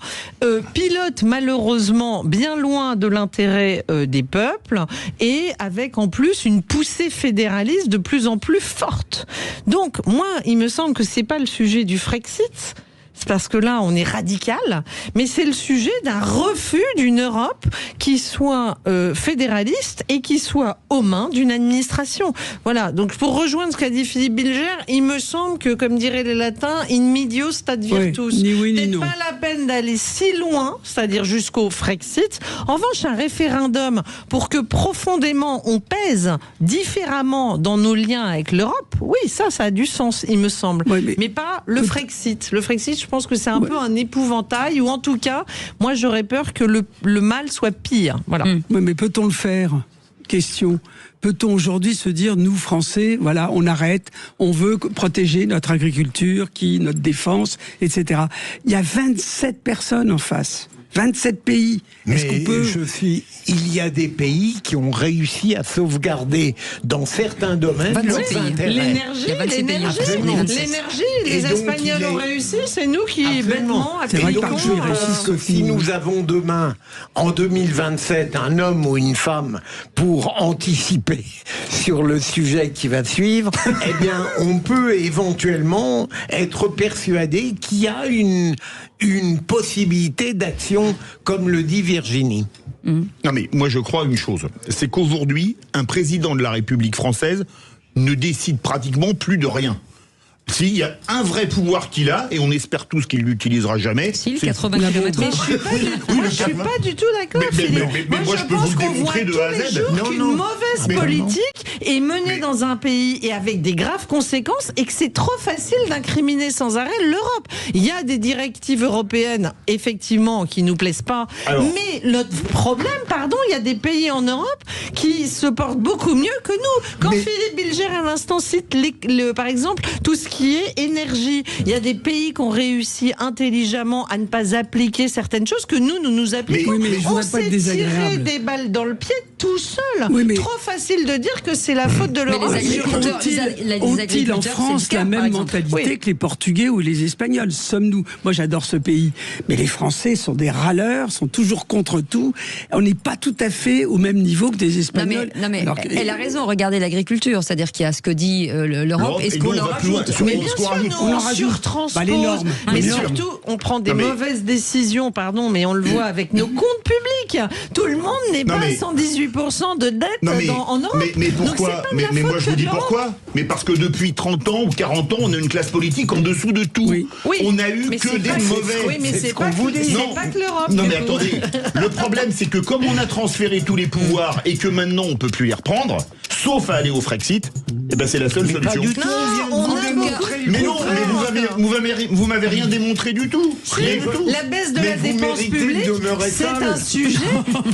pilote malheureusement bien loin de l'intérêt des peuples, et avec en plus une poussée fédéraliste de plus en plus forte. Donc, moi, il me semble que c'est pas le sujet du Frexit. C'est parce que là, on est radical, mais c'est le sujet d'un refus d'une Europe qui soit fédéraliste et qui soit aux mains d'une administration. Voilà, donc pour rejoindre ce qu'a dit Philippe Bilger, il me semble que, comme diraient les latins, in medio stat virtus. Ni oui, ni non. Pas la peine d'aller si loin, c'est-à-dire jusqu'au Frexit. En revanche, un référendum pour que profondément on pèse différemment dans nos liens avec l'Europe, oui, ça a du sens, il me semble. Oui, mais pas le Frexit. Le Frexit, je pense que c'est un peu un épouvantail, ou en tout cas, moi j'aurais peur que le mal soit pire. Voilà. Oui, mais peut-on le faire ? Question. Peut-on aujourd'hui se dire, nous Français, voilà, on arrête, on veut protéger notre agriculture, notre défense, etc. Il y a 27 personnes en face. 27 pays. Est-ce qu'on peut... Il y a des pays qui ont réussi à sauvegarder dans certains domaines leurs intérêts. L'énergie, les Espagnols ont réussi, c'est nous qui bêtement appliquons. Si nous avons demain, en 2027, un homme ou une femme pour anticiper sur le sujet qui va suivre, eh bien, on peut éventuellement être persuadé qu'il y a une possibilité d'action, comme le dit Virginie. Non mais moi je crois une chose, c'est qu'aujourd'hui, un président de la République française ne décide pratiquement plus de rien. S'il y a un vrai pouvoir qu'il a, et on espère tous qu'il l'utilisera jamais. Si, le 80 km/h. Mais je suis pas du tout d'accord, Philippe. Mais moi, je peux vous le démontrer de A à Z. Qu'une mauvaise politique est menée dans un pays et avec des graves conséquences, et que c'est trop facile d'incriminer sans arrêt l'Europe. Il y a des directives européennes, effectivement, qui nous plaisent pas. Mais notre problème, il y a des pays en Europe qui se portent beaucoup mieux que nous. Quand Philippe Bilger, à l'instant, cite par exemple tout ce qui est énergie, il y a des pays qui ont réussi intelligemment à ne pas appliquer certaines choses que nous appliquons. On s'est tiré des balles dans le pied tout seul. Trop facile de dire que c'est la faute de l'Europe. Ont-ils en France la même mentalité que les Portugais ou les Espagnols? Sommes-nous? Moi, j'adore ce pays, mais les Français sont des râleurs, sont toujours contre tout. On n'est pas tout à fait au même niveau que des Espagnols. Non mais elle a raison. Regardez l'agriculture, c'est-à-dire qu'il y a ce que dit l'Europe et ce qu'on en rajoute. Mais bien sûr, on surtranspose. Mais surtout, on prend des mauvaises décisions, mais on le voit avec nos comptes publics. Tout le monde n'est pas à 118% de dette en Europe. Mais pourquoi? Mais moi je vous dis pourquoi. Mais parce que depuis 30 ans ou 40 ans, on a une classe politique en dessous de tout. On a eu que des mauvais. Oui, mais c'est pas que l'Europe. Non mais attendez, le problème c'est que comme on a transféré tous les pouvoirs et que maintenant on peut plus les reprendre, sauf à aller au Frexit, c'est la seule solution. Mais non, vous m'avez rien démontré du tout. La baisse de la dépense publique, c'est un sujet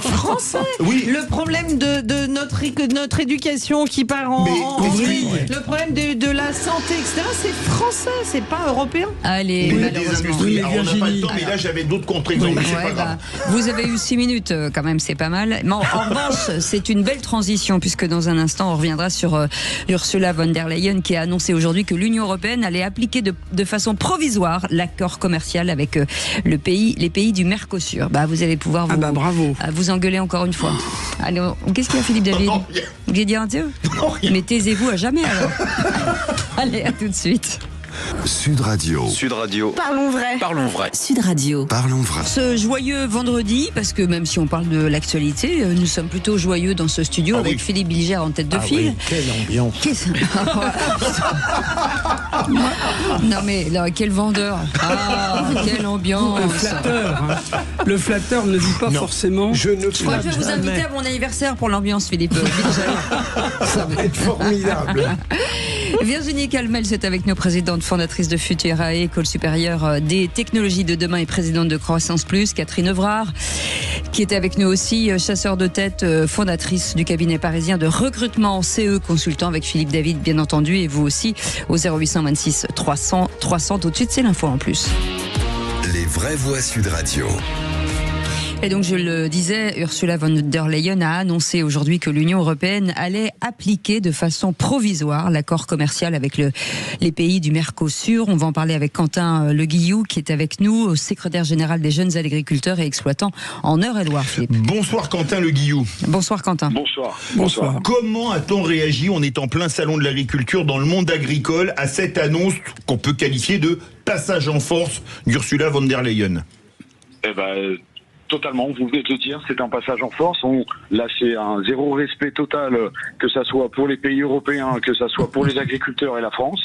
français. Le problème de notre éducation qui part en vrille, le problème de la santé, etc., c'est français, c'est pas européen. Allez, malheureusement. On n'a pas le temps, mais là j'avais d'autres contre-exemples, c'est pas grave. Vous avez eu 6 minutes quand même, c'est pas mal. Mais en revanche, c'est une belle transition, puisque dans un instant, on reviendra sur Ursula von der Leyen, qui a annoncé aujourd'hui que l'Union européenne allait appliquer de façon provisoire l'accord commercial avec les pays du Mercosur. Vous allez pouvoir vous engueuler encore une fois. Allez, qu'est-ce qu'il y a, Philippe David? Vous voulez dire un Dieu? Mais taisez-vous à jamais alors. Allez, à tout de suite. Sud Radio. Parlons vrai. Sud Radio. Parlons vrai. Ce joyeux vendredi, parce que même si on parle de l'actualité, nous sommes plutôt joyeux dans ce studio avec Philippe Bilger en tête de file. Quelle ambiance. Non mais là, quel vendeur. Quelle ambiance. Le flatteur ne dit pas forcément. Je crois que je vais vous inviter à mon anniversaire pour l'ambiance, Philippe Bilger. Ça va être formidable. Virginie Calmel, c'est avec nous, présidente fondatrice de Futurae, école supérieure des technologies de demain et présidente de Croissance Plus. Catherine Evrard, qui est avec nous aussi, chasseur de tête, fondatrice du cabinet parisien de recrutement CE, consultant avec Philippe David, bien entendu, et vous aussi, au 0826 300 300. Tout de suite, c'est l'info en plus. Les vraies voix Sud Radio. Et donc, je le disais, Ursula von der Leyen a annoncé aujourd'hui que l'Union européenne allait appliquer de façon provisoire l'accord commercial avec les pays du Mercosur. On va en parler avec Quentin Le Guillou, qui est avec nous, secrétaire général des jeunes agriculteurs et exploitants en Eure-et-Loire. Philippe. Bonsoir Quentin Le Guillou. Bonsoir Quentin. Bonsoir. Comment a-t-on réagi? On est en plein salon de l'agriculture dans le monde agricole à cette annonce qu'on peut qualifier de passage en force d'Ursula von der Leyen. Totalement, vous venez de le dire, c'est un passage en force. Là, c'est un zéro respect total, que ça soit pour les pays européens, que ça soit pour les agriculteurs et la France.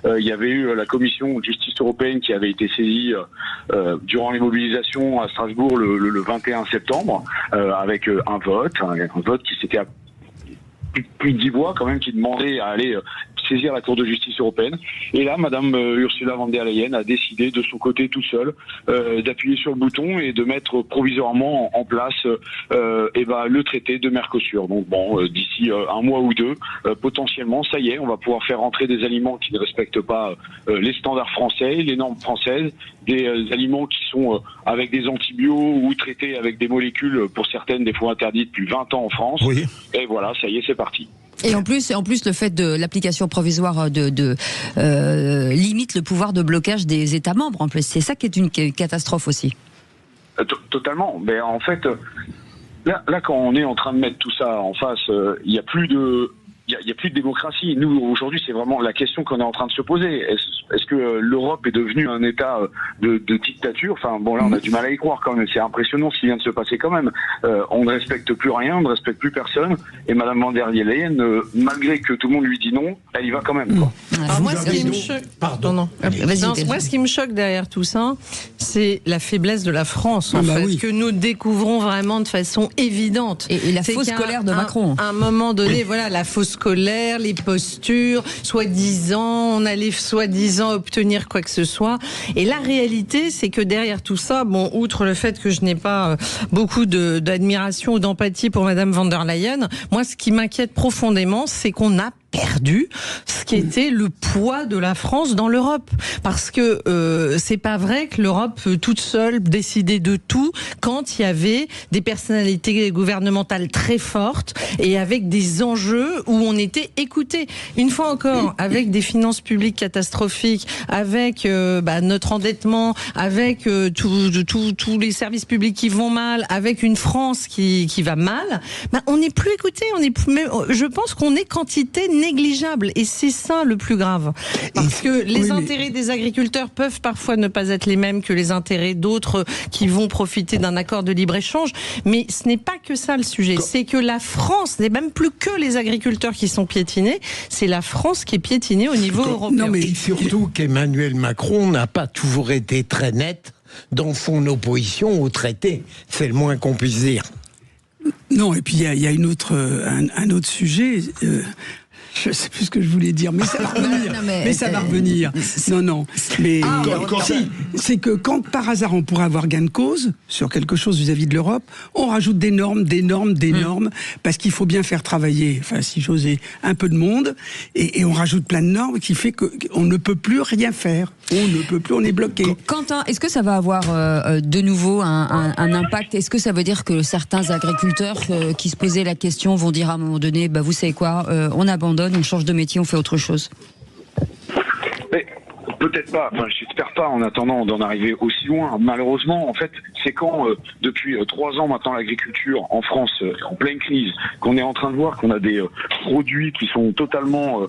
Il y avait eu la commission de justice européenne qui avait été saisie durant les mobilisations à Strasbourg le 21 septembre, avec un vote qui s'était plus de 10 voix quand même, qui demandait à aller saisir la Cour de justice européenne. Et là, Madame Ursula von der Leyen a décidé de son côté tout seul d'appuyer sur le bouton et de mettre provisoirement en place le traité de Mercosur. Donc d'ici un mois ou deux, potentiellement, ça y est, on va pouvoir faire rentrer des aliments qui ne respectent pas les standards français, les normes françaises, des aliments qui sont avec des antibiotiques ou traités avec des molécules, pour certaines des fois interdites depuis 20 ans en France. Oui. Et voilà, ça y est, c'est parti. Et en plus, le fait de l'application provisoire limite le pouvoir de blocage des États membres. En plus, c'est ça qui est une catastrophe aussi. Totalement. Mais en fait, là, quand on est en train de mettre tout ça en face, il n'y a plus de démocratie. Nous, aujourd'hui, c'est vraiment la question qu'on est en train de se poser. Est-ce que l'Europe est devenue un État de dictature? Enfin, là, on a du mal à y croire quand même. C'est impressionnant ce qui vient de se passer quand même. On ne respecte plus rien, on ne respecte plus personne. Et Madame von der Leyen, malgré que tout le monde lui dit non, elle y va quand même, quoi. Alors moi, ce qui me choque... Moi, ce qui me choque derrière tout ça, c'est la faiblesse de la France, en fait, que nous découvrons vraiment de façon évidente. Et la fausse colère de Macron. À un moment donné, voilà, la fausse colère, les postures, soi-disant, on allait soi-disant obtenir quoi que ce soit. Et la réalité, c'est que derrière tout ça, outre le fait que je n'ai pas beaucoup d'admiration ou d'empathie pour Madame von der Leyen, moi, ce qui m'inquiète profondément, c'est qu'on a perdu ce qui était le poids de la France dans l'Europe, parce que c'est pas vrai que l'Europe toute seule décidait de tout quand il y avait des personnalités gouvernementales très fortes et avec des enjeux où on était écouté. Une fois encore, avec des finances publiques catastrophiques, avec notre endettement, avec tous les services publics qui vont mal, avec une France qui va mal, on n'est plus écouté. Je pense qu'on est quantité négligeable, et c'est ça le plus grave, parce que les intérêts des agriculteurs peuvent parfois ne pas être les mêmes que les intérêts d'autres qui vont profiter d'un accord de libre-échange, mais ce n'est pas que ça le sujet, c'est que la France n'est même plus que les agriculteurs qui sont piétinés, c'est la France qui est piétinée au niveau européen. Non, mais surtout qu'Emmanuel Macron n'a pas toujours été très net dans son opposition au traité, c'est le moins qu'on puisse dire. Non, et puis il y a un autre sujet. Je ne sais plus ce que je voulais dire, mais ça va revenir. Mais ça va revenir. Non. Mais c'est que quand par hasard on pourrait avoir gain de cause sur quelque chose vis-à-vis de l'Europe, on rajoute des normes, parce qu'il faut bien faire travailler, enfin si j'osais, un peu de monde, et on rajoute plein de normes qui fait qu'on ne peut plus rien faire. On est bloqué. Quentin, est-ce que ça va avoir de nouveau un impact? Est-ce que ça veut dire que certains agriculteurs qui se posaient la question vont dire à un moment donné, vous savez quoi, on abandonne, on change de métier, on fait autre chose? Mais peut-être pas, j'espère pas en attendant d'en arriver aussi loin. Malheureusement, en fait, c'est quand, depuis 3 ans maintenant, l'agriculture en France, en pleine crise, qu'on est en train de voir qu'on a des produits qui sont totalement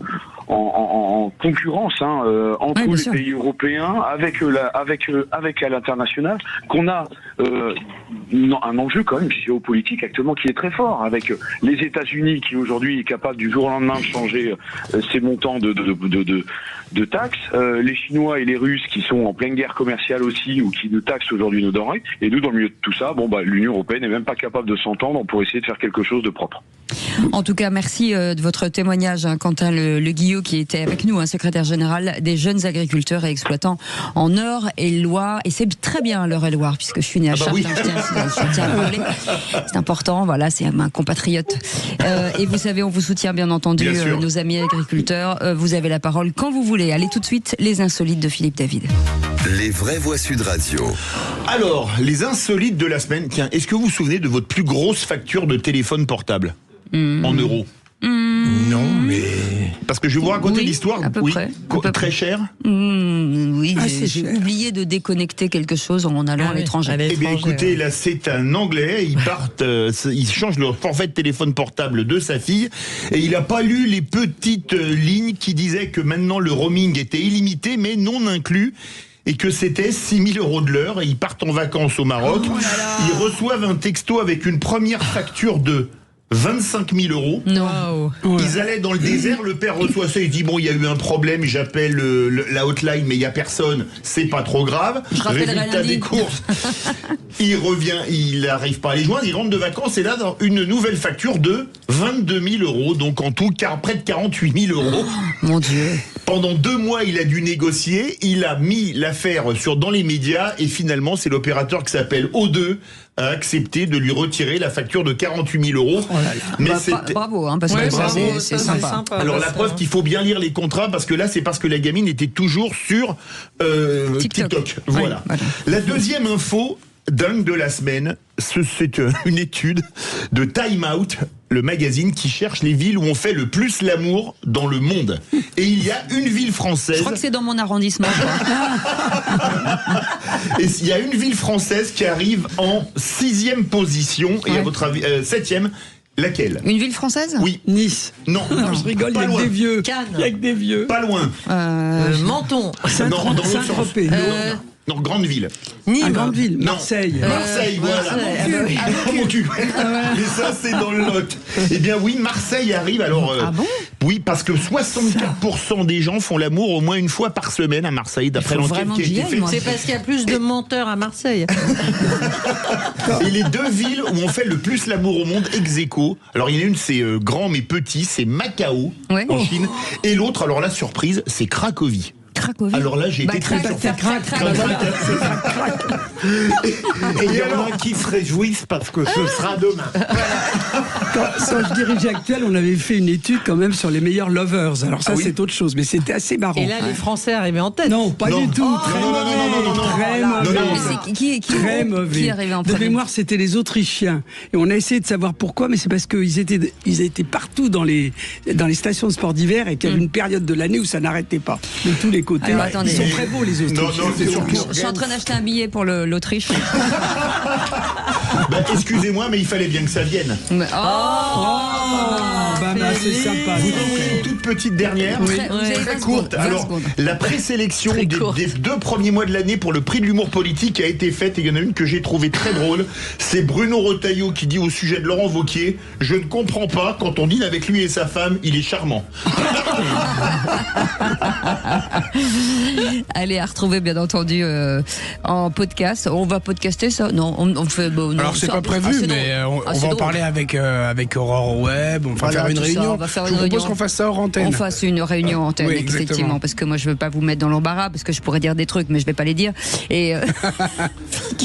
en concurrence entre les pays européens, avec à l'international, qu'on a un enjeu quand même géopolitique actuellement qui est très fort, avec les États-Unis qui aujourd'hui est capable du jour au lendemain de changer ses montants de taxes, les Chinois et les Russes qui sont en pleine guerre commerciale aussi, ou qui nous taxent aujourd'hui nos denrées, et nous dans le milieu de tout ça, l'Union européenne n'est même pas capable de s'entendre pour essayer de faire quelque chose de propre. En tout cas, merci de votre témoignage, Quentin Le Guillot, qui était avec nous, secrétaire général des jeunes agriculteurs et exploitants en Eure-et-Loire. Et c'est très bien l'Eure-et-Loire, puisque je suis né à Chartres. Oui. Je tiens à le rappeler. C'est important, voilà, c'est un compatriote. Et vous savez, on vous soutient bien entendu, nos amis agriculteurs. Vous avez la parole quand vous voulez. Allez tout de suite, les insolites de Philippe David. Les vraies voix Sud Radio. Alors, les insolites de la semaine. Tiens, est-ce que vous vous souvenez de votre plus grosse facture de téléphone portable en euros? Non, mais... Parce que je vais vous raconter l'histoire. À peu près. Très cher. Oui, j'ai oublié de déconnecter quelque chose en allant à l'étranger. Eh bien, écoutez, là, c'est un Anglais. Il change le forfait de téléphone portable de sa fille et il n'a pas lu les petites lignes qui disaient que maintenant le roaming était illimité mais non inclus. Et que c'était 6 000 € de l'heure, et ils partent en vacances au Maroc. Ils reçoivent un texto avec une première facture de 25 000 €. Non. Ils allaient dans le désert, le père reçoit ça, il dit bon, il y a eu un problème, j'appelle la hotline, mais il n'y a personne, c'est pas trop grave. Résultat des courses, il revient, il n'arrive pas à les joindre, il rentre de vacances, et là, dans une nouvelle facture de 22 000 €, donc en tout, près de 48 000 €. Mon Dieu. Pendant 2 mois, il a dû négocier, il a mis l'affaire dans les médias, et finalement, c'est l'opérateur qui s'appelle O2 a accepté de lui retirer la facture de 48 000 €. Mais bravo, parce que c'est sympa. Alors la preuve qu'il faut bien lire les contrats, parce que là, c'est parce que la gamine était toujours sur TikTok. Voilà. La deuxième info dingue de la semaine, c'est une étude de Time Out, le magazine qui cherche les villes où on fait le plus l'amour dans le monde. Et il y a une ville française... Je crois que c'est dans mon arrondissement. Et il y a une ville française qui arrive en 6e position, et à votre avis, 7e, laquelle? Une ville française? Oui. Nice. Non, je rigole, il y a que des vieux. Cannes. Il y a que des vieux. Pas loin. Menton. Saint-Tropez. Non, grande ville. Nîmes. Grande ville. Non. Marseille. Marseille, voilà. Mon cul. Mais ça, c'est dans le Lot. Eh bien, oui, Marseille arrive. Alors, oui, parce que 64% des gens font l'amour au moins une fois par semaine à Marseille, d'après l'enquête qui a été faite. C'est parce qu'il y a plus de menteurs à Marseille. Et les deux villes où on fait le plus l'amour au monde, ex aequo. Alors, il y en a une, c'est grand mais petit, c'est Macao, en Chine. Et l'autre, alors là, surprise, c'est Cracovie. Alors là, j'ai été très surpris. Et il y en a qui se réjouissent parce que ce sera demain. Quand je dirigeais Actuel, on avait fait une étude quand même sur les meilleurs lovers. Alors ça, c'est autre chose, mais c'était assez marrant. Et là, les Français arrivaient en tête. Non, pas du tout. Très mauvais. Très mauvais. Qui arrivait en De mémoire, c'était les Autrichiens. Et on a essayé de savoir pourquoi, mais c'est parce qu'ils étaient partout dans les stations de sport d'hiver et qu'il y avait une période de l'année où ça n'arrêtait pas. De tous les côtés. Alors, attendez. Ils sont très beaux, les Autrichiens. Non, c'est surtout... Je suis en train d'acheter un billet pour l'Autriche. Excusez-moi, mais il fallait bien que ça vienne. C'est sympa. Vous avez une toute petite dernière, très courte. Alors, la présélection des 2 premiers mois de l'année pour le prix de l'humour politique a été faite, et il y en a une que j'ai trouvée très drôle. C'est Bruno Retailleau qui dit au sujet de Laurent Wauquiez: je ne comprends pas, quand on dîne avec lui et sa femme, il est charmant. Allez, à retrouver bien entendu en podcast. On va podcaster ça? Non, on fait... Bon, alors c'est pas prévu, mais on va en parler avec Aurore Web. On va faire une réunion. Je vous propose qu'on fasse ça hors antenne. On fasse une réunion antenne, oui, effectivement, parce que moi je veux pas vous mettre dans l'embarras, parce que je pourrais dire des trucs, mais je vais pas les dire. Et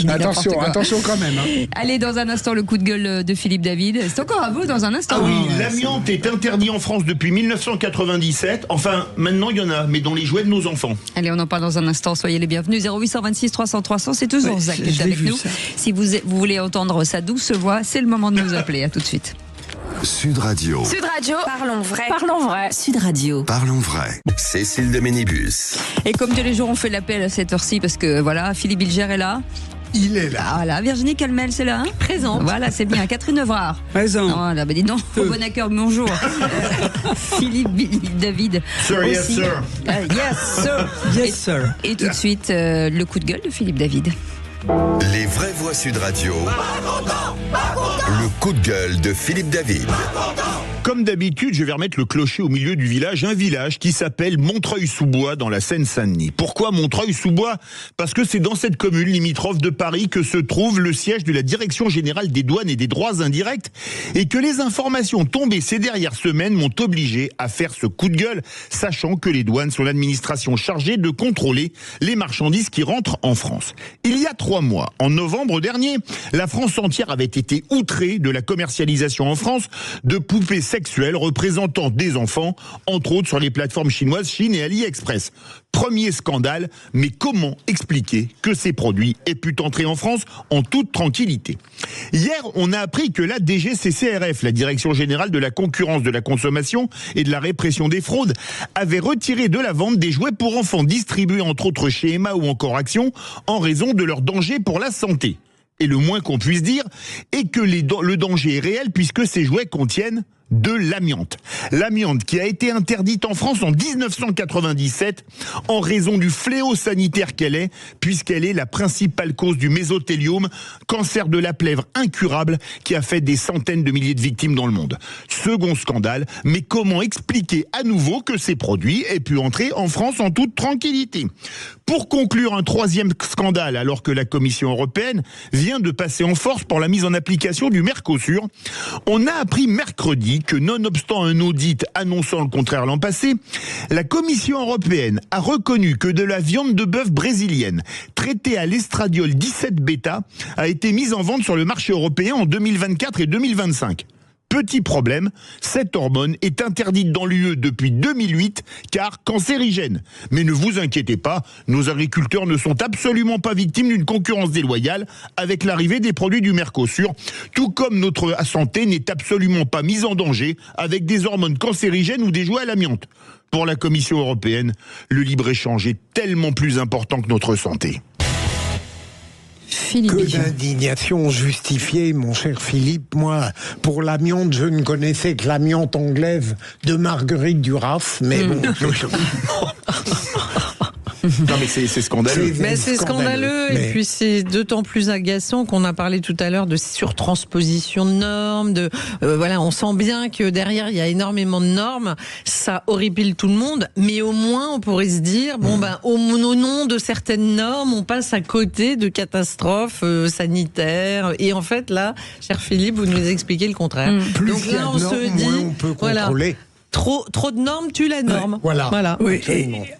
attention quand même. Allez, dans un instant, le coup de gueule de Philippe David. C'est encore à vous dans un instant. Ah oui, l'amiante est interdit en France depuis 1997. Enfin, maintenant il y en a, mais dans les jouets de nos enfants. Allez, on en parle dans un instant. Soyez les bienvenus. 0826 300 300. C'est toujours Zach qui est avec nous. Si vous voulez entendre sa douce voix, c'est le moment de nous appeler. À tout de suite. Sud Radio. Sud Radio. Parlons vrai. Parlons vrai. Sud Radio. Parlons vrai. Cécile de Ménibus. Et comme tous les jours, on fait l'appel à cette heure-ci parce que voilà, Philippe Bilger est là. Il est là. Voilà, Virginie Calmel, c'est là, présente. Voilà, c'est bien. Catherine Evrard. Présent. Voilà, dis donc, au bon accueil, bonjour. Philippe David. Sir, aussi. yes, sir. Yes, sir. Yes, sir. Et tout de suite, le coup de gueule de Philippe David. Les vraies voix Sud Radio. Le coup de gueule de Philippe David. Comme d'habitude, je vais remettre le clocher au milieu du village, un village qui s'appelle Montreuil-sous-Bois dans la Seine-Saint-Denis. Pourquoi Montreuil-sous-Bois? Parce que c'est dans cette commune limitrophe de Paris que se trouve le siège de la Direction Générale des Douanes et des Droits Indirects et que les informations tombées ces dernières semaines m'ont obligé à faire ce coup de gueule, sachant que les douanes sont l'administration chargée de contrôler les marchandises qui rentrent en France. Il y a 3 mois, en novembre dernier, la France entière avait été outrée de la commercialisation en France de poupées sexuelles représentant des enfants, entre autres sur les plateformes chinoises Chine et AliExpress. Premier scandale, mais comment expliquer que ces produits aient pu entrer en France en toute tranquillité? Hier, on a appris que la DGCCRF, la Direction Générale de la Concurrence, de la Consommation et de la Répression des Fraudes, avait retiré de la vente des jouets pour enfants distribués entre autres chez Emma ou encore Action en raison de leur danger pour la santé. Et le moins qu'on puisse dire est que le danger est réel puisque ces jouets contiennent de l'amiante. L'amiante qui a été interdite en France en 1997 en raison du fléau sanitaire qu'elle est, puisqu'elle est la principale cause du mésothéliome, cancer de la plèvre incurable qui a fait des centaines de milliers de victimes dans le monde. Second scandale, mais comment expliquer à nouveau que ces produits aient pu entrer en France en toute tranquillité? Pour conclure, un 3e scandale, alors que la Commission européenne vient de passer en force pour la mise en application du Mercosur, on a appris mercredi que nonobstant un audit annonçant le contraire l'an passé, la Commission européenne a reconnu que de la viande de bœuf brésilienne traitée à l'estradiol 17 bêta a été mise en vente sur le marché européen en 2024 et 2025. Petit problème, cette hormone est interdite dans l'UE depuis 2008 car cancérigène. Mais ne vous inquiétez pas, nos agriculteurs ne sont absolument pas victimes d'une concurrence déloyale avec l'arrivée des produits du Mercosur, tout comme notre santé n'est absolument pas mise en danger avec des hormones cancérigènes ou des jouets à l'amiante. Pour la Commission européenne, le libre-échange est tellement plus important que notre santé. Que d'indignation justifiée, mon cher Philippe. Moi, pour l'amiante, je ne connaissais que l'amiante anglaise de Marguerite Duras, mais bon... Non mais c'est scandaleux. C'est scandaleux et puis c'est d'autant plus agaçant qu'on a parlé tout à l'heure de surtransposition de normes, voilà, on sent bien que derrière il y a énormément de normes, ça horripile tout le monde, mais au moins on pourrait se dire au nom de certaines normes, on passe à côté de catastrophes sanitaires et en fait là, cher Philippe, vous nous expliquez le contraire. Donc là on se dit on peut contrôler. Trop de normes tue la norme. Ouais, voilà. Oui,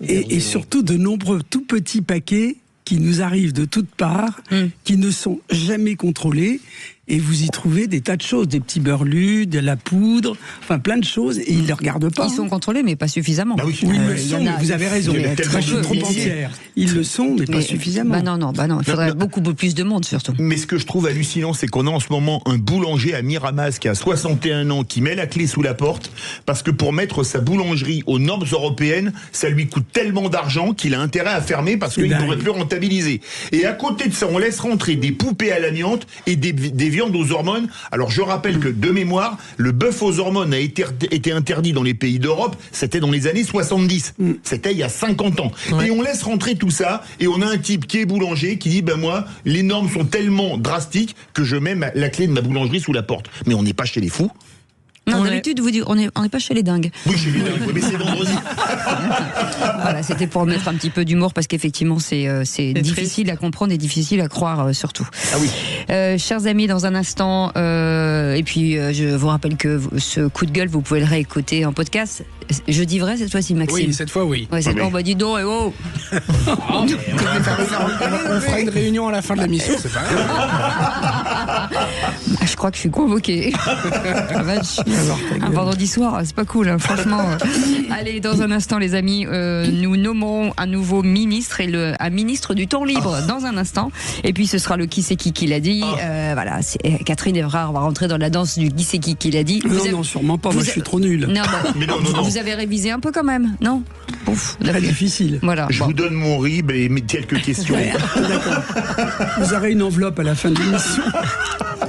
et surtout de nombreux tout petits paquets qui nous arrivent de toutes parts, qui ne sont jamais contrôlés. Et vous y trouvez des tas de choses, des petits beurlus, de la poudre, enfin plein de choses, et ils ne les regardent pas. Ils sont contrôlés, mais pas suffisamment. Bah oui, ils le sont, vous avez raison. Trop entière. Ils le sont, mais pas suffisamment. Non, il faudrait beaucoup plus de monde, surtout. Mais ce que je trouve hallucinant, c'est qu'on a en ce moment un boulanger à Miramas qui a 61 ans, qui met la clé sous la porte, parce que pour mettre sa boulangerie aux normes européennes, ça lui coûte tellement d'argent qu'il a intérêt à fermer parce qu'il ne pourrait plus rentabiliser. Et à côté de ça, on laisse rentrer des poupées à l'amiante et des viandes aux hormones. Alors je rappelle que de mémoire, le bœuf aux hormones a été interdit dans les pays d'Europe, c'était dans les années 70. C'était il y a 50 ans. Ouais. Et on laisse rentrer tout ça et on a un type qui est boulanger qui dit moi, les normes sont tellement drastiques que je mets la clé de ma boulangerie sous la porte. Mais on n'est pas chez les fous. Non, d'habitude, vous dites, on n'est pas chez les dingues. Oui, chez les dingues, mais c'est vendredi. Voilà, c'était pour mettre un petit peu d'humour parce qu'effectivement, c'est difficile à comprendre et difficile à croire surtout. Ah oui. Chers amis, dans un instant, et puis je vous rappelle que ce coup de gueule, vous pouvez le réécouter en podcast. Je dis vrai cette fois-ci, Maxime? Oui, cette fois, oui. Ouais, cette fois, on va dire donc, on fera une réunion à la fin de la mission, c'est pas grave. Je crois que je suis convoqué. Un vendredi soir, c'est pas cool, hein, franchement. Allez, dans un instant, les amis, nous nommerons un nouveau ministre et un ministre du temps libre dans un instant. Et puis ce sera le qui c'est qui l'a dit. Voilà, Catherine Evrard va rentrer dans la danse du qui c'est qui l'a dit. Non, sûrement pas. Moi, je suis trop nul. Non, vous avez révisé un peu quand même, non? Ouf, très difficile. Voilà. Je vous donne mon RIB et quelques questions. D'accord. Vous aurez une enveloppe à la fin de l'émission.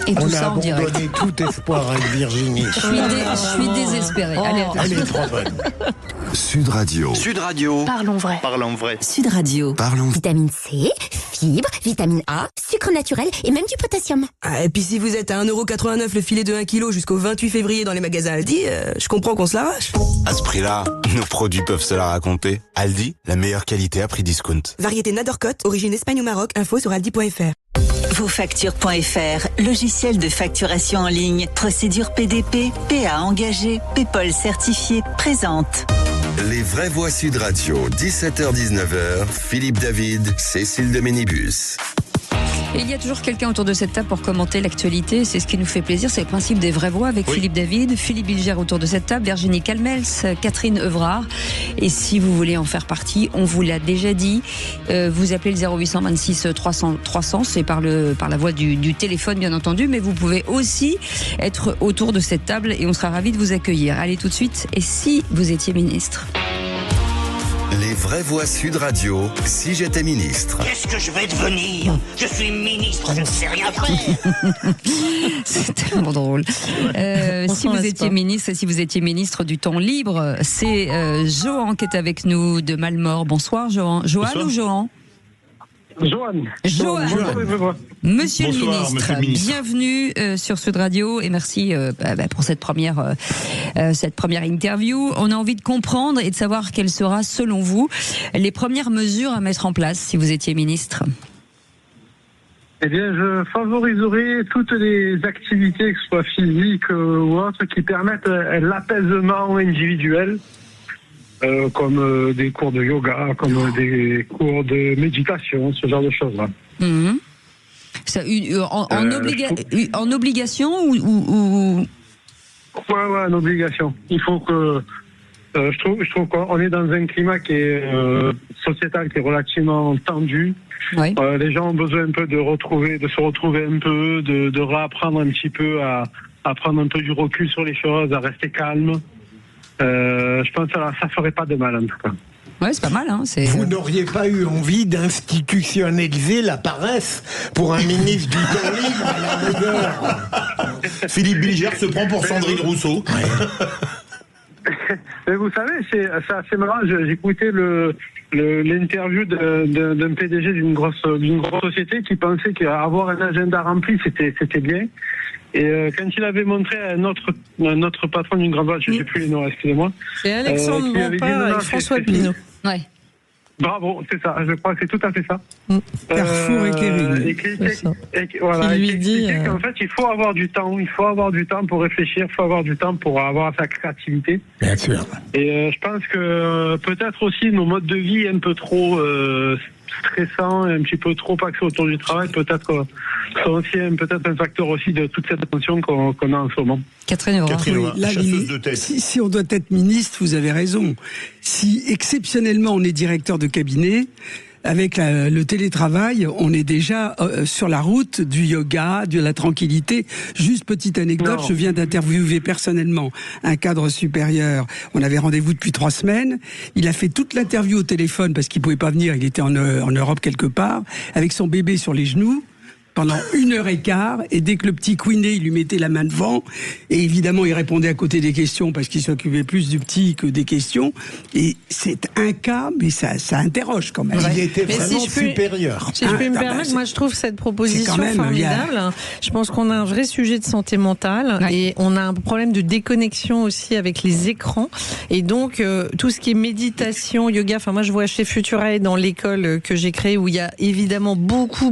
Et tout on ça a en direct. abandonné tout espoir avec Virginie. Je suis désespérée. Allez, elle est trop bonne. Sud Radio. Sud Radio. Parlons vrai. Parlons vrai. Sud Radio. Parlons. Vitamine C, fibres, vitamine A, sucre naturel et même du potassium. Ah, et puis si vous êtes à 1,89€ le filet de 1 kg jusqu'au 28 février dans les magasins Aldi, je comprends qu'on se l'arrache. À ce prix-là, nos produits peuvent se la raconter. Aldi, la meilleure qualité à prix discount. Variété Nadorcote, origine Espagne ou Maroc, info sur aldi.fr. Vosfactures.fr, logiciel de facturation en ligne, procédure PDP, PA engagé, PayPal certifié, présente. Les vraies voix Sud Radio, 17h-19h, Philippe David, Cécile de Ménibus. Et il y a toujours quelqu'un autour de cette table pour commenter l'actualité. C'est ce qui nous fait plaisir. C'est le principe des vraies voix avec Philippe David, Philippe Bilger autour de cette table, Virginie Calmels, Catherine Evrard. Et si vous voulez en faire partie, on vous l'a déjà dit, vous appelez le 0826 300 300. C'est par la voie du téléphone, bien entendu. Mais vous pouvez aussi être autour de cette table et on sera ravis de vous accueillir. Allez tout de suite. Et si vous étiez ministre? Les vraies voix Sud Radio, si j'étais ministre. Qu'est-ce que je vais devenir? Je suis ministre, je ne sais rien faire. C'est tellement drôle. Si vous étiez ministre, et si vous étiez ministre du temps libre, c'est Johan qui est avec nous de Malmort. Bonsoir Johan. Johan ou Johan? Johan. Monsieur le ministre, bienvenue sur Sud Radio et merci pour cette première interview. On a envie de comprendre et de savoir quelles sera, selon vous, les premières mesures à mettre en place si vous étiez ministre. Eh bien, je favoriserai toutes les activités, que ce soit physiques ou autres, qui permettent l'apaisement individuel. Comme des cours de yoga, comme des cours de méditation, ce genre de choses-là. Mmh. Ça, en obligation ou... Ouais, en obligation. Il faut que... je trouve qu'on est dans un climat qui est sociétal, qui est relativement tendu. Ouais. Les gens ont besoin un peu de se retrouver un peu, de réapprendre un petit peu à prendre un peu du recul sur les choses, à rester calme. Je pense que ça ferait pas de mal en tout cas. Ouais, c'est pas mal. Hein, Vous n'auriez pas eu envie d'institutionnaliser la paresse pour un ministre du temps libre à la rigueur? Philippe Bilger se prend pour Sandrine Rousseau. Mais vous savez, c'est assez marrant. J'écoutais l'interview d'un PDG d'une grosse société qui pensait qu'avoir un agenda rempli, c'était bien. Et quand il avait montré à un autre patron d'une grande boîte, je ne sais plus les noms, excusez-moi. C'est Alexandre Bompard avec François Pinault. Ouais. Bravo, c'est ça, je crois que c'est tout à fait ça. Carrefour et Kering. Il lui dit qu'en fait, il faut avoir du temps pour réfléchir, il faut avoir du temps pour avoir sa créativité. Bien sûr. Et je pense que peut-être aussi nos modes de vie un peu trop stressants et un petit peu trop axés autour du travail, peut-être sont aussi peut-être un facteur aussi de toute cette tension qu'on a en ce moment. Catherine Evrard. chasseuse de tête. Si on doit être ministre, vous avez raison. Si exceptionnellement on est directeur de cabinet, avec le télétravail, on est déjà sur la route du yoga, de la tranquillité. Juste petite anecdote, je viens d'interviewer personnellement un cadre supérieur. On avait rendez-vous depuis 3 semaines. Il a fait toute l'interview au téléphone parce qu'il pouvait pas venir. Il était en Europe quelque part, avec son bébé sur les genoux. Pendant 1h15, et dès que le petit couinet, il lui mettait la main devant, et évidemment, il répondait à côté des questions parce qu'il s'occupait plus du petit que des questions. Et c'est un cas, mais ça interroge quand même. Il était vraiment supérieur. Si je peux me permettre, moi je trouve cette proposition formidable. Je pense qu'on a un vrai sujet de santé mentale et on a un problème de déconnexion aussi avec les écrans. Et donc, tout ce qui est méditation, yoga, enfin moi je vois chez Futurae dans l'école que j'ai créée où il y a évidemment beaucoup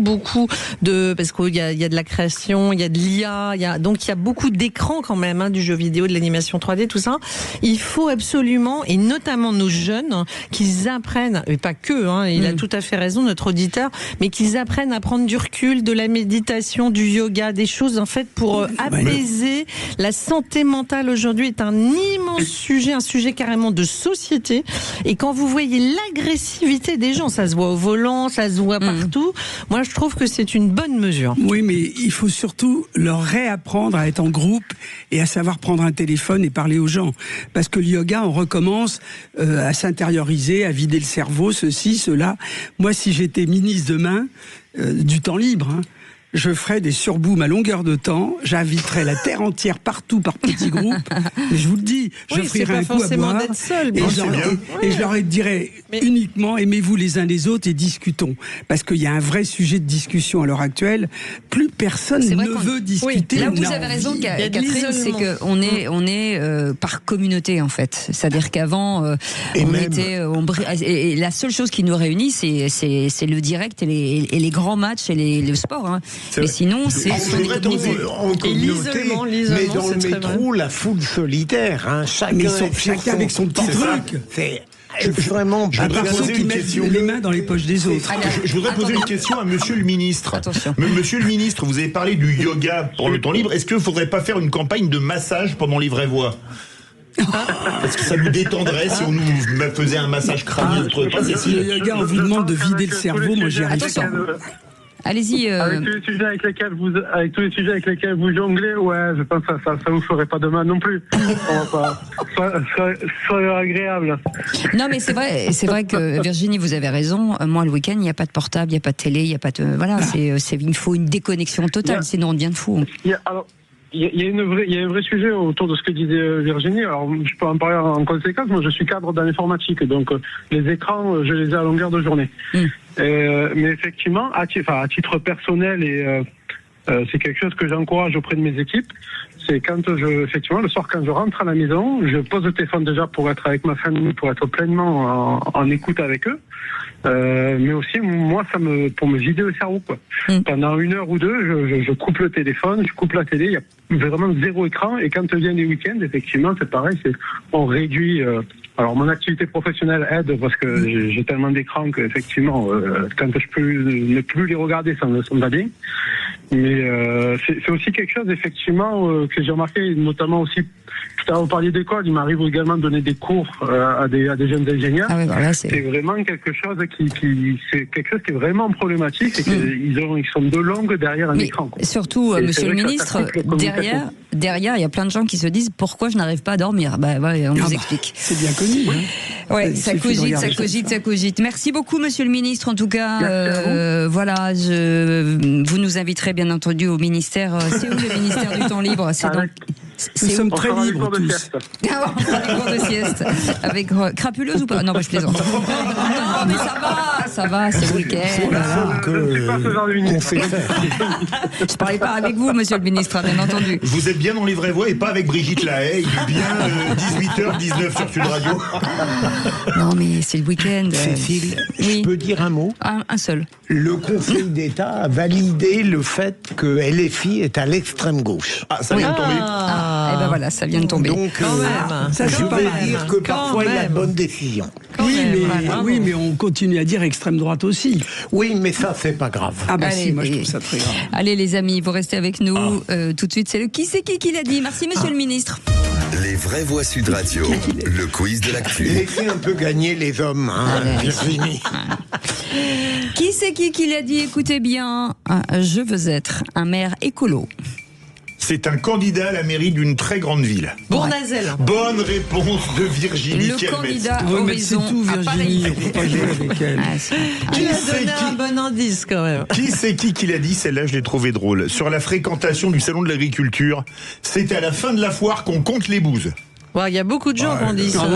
parce qu'il y a de la création, il y a de l'IA, donc il y a beaucoup d'écrans quand même, du jeu vidéo, de l'animation 3D, tout ça. Il faut absolument, et notamment nos jeunes, qu'ils apprennent, et pas que, il a tout à fait raison, notre auditeur, mais qu'ils apprennent à prendre du recul, de la méditation, du yoga, des choses en fait pour apaiser. La santé mentale aujourd'hui est un immense sujet, un sujet carrément de société. Et quand vous voyez l'agressivité des gens, ça se voit au volant, ça se voit partout. Moi, je trouve que c'est une bonne mesure. Oui, mais il faut surtout leur réapprendre à être en groupe et à savoir prendre un téléphone et parler aux gens. Parce que le yoga, on recommence à s'intérioriser, à vider le cerveau, ceci, cela. Moi, si j'étais ministre demain, du temps libre, je ferai des surbooms à longueur de temps, j'inviterai la terre entière partout par petits groupes, mais je vous le dis, je ferai un coup à boire, et je leur dirai uniquement aimez-vous les uns les autres et discutons, parce qu'il y a un vrai sujet de discussion à l'heure actuelle, plus personne ne veut discuter. Là où vous avez raison, Catherine, c'est qu'on est par communauté en fait, c'est-à-dire qu'avant et la seule chose qui nous réunit c'est le direct et les grands matchs et le sport, hein. Mais sinon c'est en communauté, mais dans le métro la foule solitaire, hein. Chacun avec son petit truc. Vraiment, je voudrais poser une question. Les mains dans les poches des autres. Je voudrais poser une question à Monsieur le Ministre. Attention. Monsieur le Ministre, vous avez parlé du yoga pour le temps libre. Est-ce qu'il ne faudrait pas faire une campagne de massage pendant les vraies voix? Parce que ça nous détendrait si on nous faisait un massage crânien. Le yoga, on vous demande de vider le cerveau. Moi, j'y arrive pas. Allez-y. Avec tous les sujets avec lesquels vous jonglez, ouais, je pense que ça vous ferait pas de mal non plus. On va pas. Soyez agréable. Non, mais c'est vrai que Virginie, vous avez raison. Moi, le week-end, il n'y a pas de portable, il n'y a pas de télé, il n'y a pas de. Voilà, il faut une déconnexion totale, sinon on devient de fou. Il y a un vrai sujet autour de ce que disait Virginie. Alors, je peux en parler en conséquence. Moi, je suis cadre dans l'informatique, donc les écrans, je les ai à longueur de journée. Mais effectivement, à titre personnel, et c'est quelque chose que j'encourage auprès de mes équipes, c'est effectivement, le soir, quand je rentre à la maison, je pose le téléphone déjà pour être avec ma famille, pour être pleinement en écoute avec eux. Mais aussi, moi, pour me vider le cerveau, quoi. Pendant 1 heure ou 2, je coupe le téléphone, je coupe la télé, il y a vraiment 0 écran, et quand viennent les week-ends, effectivement, c'est pareil, on réduit. Alors, mon activité professionnelle aide parce que j'ai tellement d'écrans qu'effectivement, quand je peux ne plus les regarder, ça me va bien. Mais c'est aussi quelque chose, effectivement, que j'ai remarqué, notamment aussi, tout à l'heure, vous parliez d'école, il m'arrive également de donner des cours à des jeunes ingénieurs. Ah oui, voilà, c'est vraiment quelque chose c'est quelque chose qui est vraiment problématique, et qu'ils sont de longue derrière un écran. Quoi. Surtout, Monsieur le Ministre, derrière, il y a plein de gens qui se disent pourquoi je n'arrive pas à dormir. On vous explique. C'est bien connu. Hein. Ouais, ça cogite. Merci beaucoup, Monsieur le Ministre. En tout cas, voilà, vous nous inviterez bien entendu au ministère. C'est où le ministère du temps libre? Nous sommes très libres tous. On fera des cours de sieste. Avec crapuleuse ou pas? Non, je plaisante. Non, mais ça va, c'est le week-end. Je parlais pas avec vous, Monsieur le Ministre, bien entendu. Vous êtes bien dans les vraies voix et pas avec Brigitte Lahaye. Il est bien 18h19 sur Sud Radio. Non, mais c'est le week-end. Cécile, je peux dire un mot? Un seul. Le Conseil d'État a validé le fait que LFI est à l'extrême gauche. Ah, ça vient de tomber. Et ben voilà, ça vient de tomber. Donc, ça je vais dire que parfois il y a de bonnes décisions. Oui, mais on continue à dire extrême droite aussi. Oui, mais ça, c'est pas grave. Ah bah si, moi je trouve ça très grave. Allez les amis, vous restez avec nous. Tout de suite, c'est le qui c'est qui l'a dit. Merci Monsieur le Ministre. Les vraies voix Sud Radio, le quiz de l'actu. Laissez un peu gagner les hommes, Virginie. Qui c'est qui l'a dit? Écoutez bien, je veux être un maire écolo. C'est un candidat à la mairie d'une très grande ville. Bournazel. Bonne réponse de Virginie. Le candidat Horizon c'est tout, Virginie. On peut pas jouer avec elle. Qui a donné un bon indice quand même. Qui c'est qui l'a dit? Celle-là, je l'ai trouvée drôle. Sur la fréquentation du salon de l'agriculture, c'est à la fin de la foire qu'on compte les bouses. Il y a beaucoup de gens qui ont dit ça.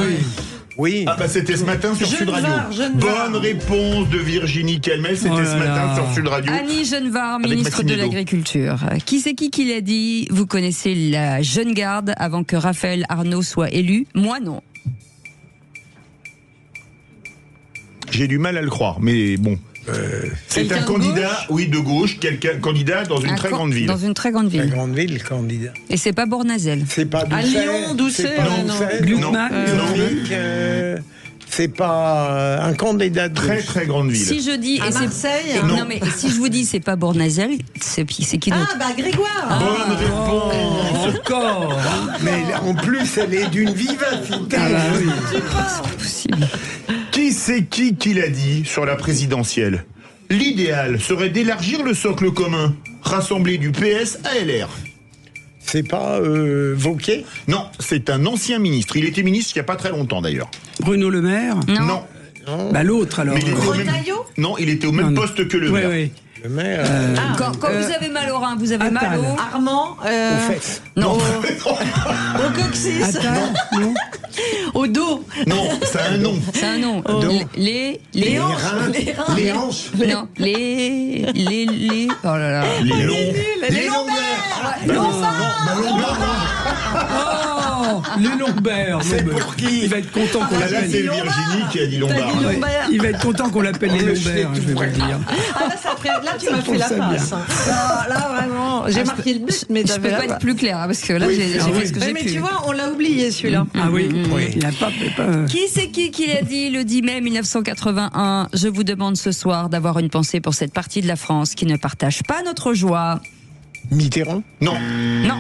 Oui. Ah bah c'était ce matin sur Sud Radio. Bonne réponse de Virginie Calmel, c'était ce matin sur Sud Radio. Annie Genevard, ministre de l'Agriculture. Qui c'est qui l'a dit? Vous connaissez la jeune garde avant que Raphaël Arnaud soit élu? Moi non. J'ai du mal à le croire, mais bon. C'est un candidat, de gauche, candidat dans une très grande ville. Dans une très grande ville. Très grande ville, candidat. Et c'est pas Bournazel. C'est pas Doucet. À Lyon, Doucet. Non. C'est pas un candidat de très très grande ville. Si je dis à Marseille. Non mais si je vous dis c'est pas Bournazel, c'est qui d'autre? Grégoire. Bonne réponse. Encore. Mais en plus elle est d'une vivacité. C'est pas possible. Qui c'est qui l'a dit sur la présidentielle? L'idéal serait d'élargir le socle commun, rassembler du PS à LR. C'est pas Wauquiez? Non, c'est un ancien ministre. Il était ministre il n'y a pas très longtemps d'ailleurs. Bruno Le Maire? Non. L'autre alors. Non, il était au même poste que Le Maire. Quand vous avez mal au rein, vous avez mal au... Armand, aux fesses. Non. au coccyx. Non. Au dos. Non, c'est un nom. C'est un nom. Les reins. Les hanches. Non, les oh là là. Les longs. Les Les lombaires. C'est pour qui? Il va être content qu'on Là, l'appelle. c'est Virginie qui a dit lombard. Il va être content qu'on l'appelle les lombaires, je vais vous le dire. Là, tu m'as fait la passe. Là, vraiment, j'ai marqué le but, mais je peux pas être plus clair, parce que là, j'ai fait ce que j'ai pu. Mais tu vois, on l'a oublié, celui-là. Ah oui, il n'a pas... Qui c'est qui l'a dit le 10 mai 1981? Je vous demande ce soir d'avoir une pensée pour cette partie de la France qui ne partage pas notre joie. Mitterrand? Non. Non.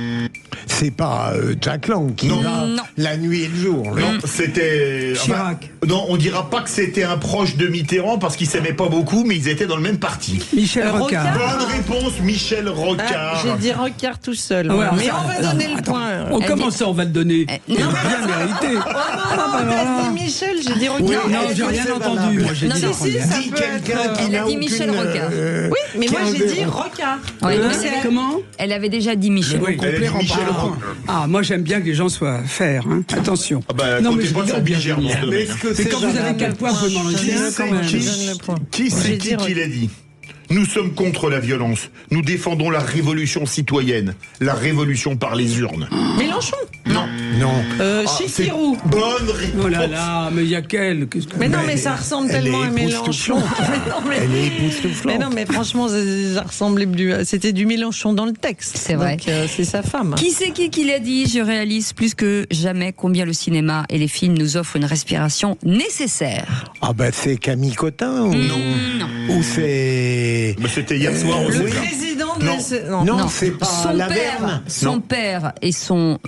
C'est pas Jack Lang qui va la nuit et le jour. Non, c'était... Chirac. Non, on dira pas que c'était un proche de Mitterrand parce qu'ils s'aimaient pas beaucoup, mais ils étaient dans le même parti. Michel Rocard. Bonne réponse, Michel Rocard. J'ai dit Rocard tout seul. Ouais, mais on va donner le point. On commence ça, on va te donner. Non, bien mérité. T'as dit Michel, j'ai dit Rocard. Non, j'ai rien entendu. Moi, j'ai dit Dis quelqu'un qui Elle n'a a dit Michel Rocard. Oui, mais moi j'ai dit Rocard. Comment? Elle avait déjà dit Michel. Elle a dit Michel Rocard. Ah, moi j'aime bien que les gens soient fers. Hein. Attention. Ah bah, non, mais comptez pas sur Bilger dans ce domaine. C'est quand vous avez 4 points, vous m'en laissez quand même. Qui c'est qui l'a dit? Nous sommes contre la violence. Nous défendons la révolution citoyenne. La révolution par les urnes. Mélenchon? Non. Chikirou. Bonne réponse. Oh là là, mais il y a quel? Mais non, mais ça ressemble tellement à Mélenchon. Elle est époustouflante. Mais non, mais franchement, ça ressemblait plus. C'était du Mélenchon dans le texte. C'est vrai. Donc, c'est sa femme. Qui c'est qui l'a dit? Je réalise plus que jamais combien le cinéma et les films nous offrent une respiration nécessaire. Ah ben c'est Camille Cotin ou non? Ou c'est... Mais c'était hier soir aussi. Le président de Non, c'est pas son Laverne. Son père et son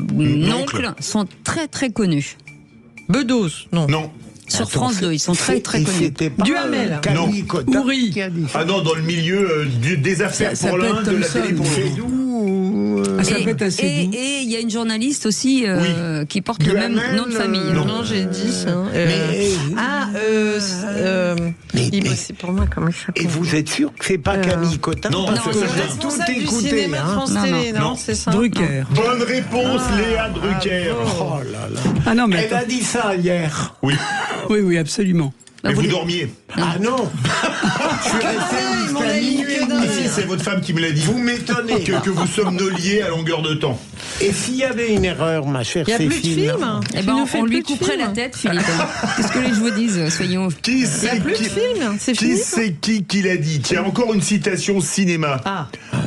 oncle sont très très connus. Bedos, non. Non. Sur France 2, ils sont très très connus. Duhamel. Camille Cotin. Ouri. Ah non, dans le milieu des affaires pour l'un, de la télé pour l'autre. Ça peut être assez doux. Et il y a une journaliste aussi qui porte le même nom de famille. Non, j'ai dit ça. C'est pour moi, comment il s'appelle? Et vous êtes sûr que c'est pas Camille Cotin? Non, parce que c'est j'ai tout du écouté. cinéma de France Télé, non, c'est ça. Drucker. Bonne réponse, Léa Drucker. Oh là là. Ah non, mais Elle a dit ça hier. Oui. Oui, absolument. Mais vous dormiez. Ah non. Je suis resté jusqu'à minuit. Si, c'est votre femme qui me l'a dit. Vous m'étonnez. Que vous somnoliez à longueur de temps. Et s'il y avait une erreur, ma chère Cécile. Il n'y a plus de film. Eh ben, on lui couperait la tête, Philippe. Qu'est-ce que je vous dise, soyons. Il n'y a plus de film, c'est fini. Qui c'est qui l'a dit? Tiens, encore une citation cinéma.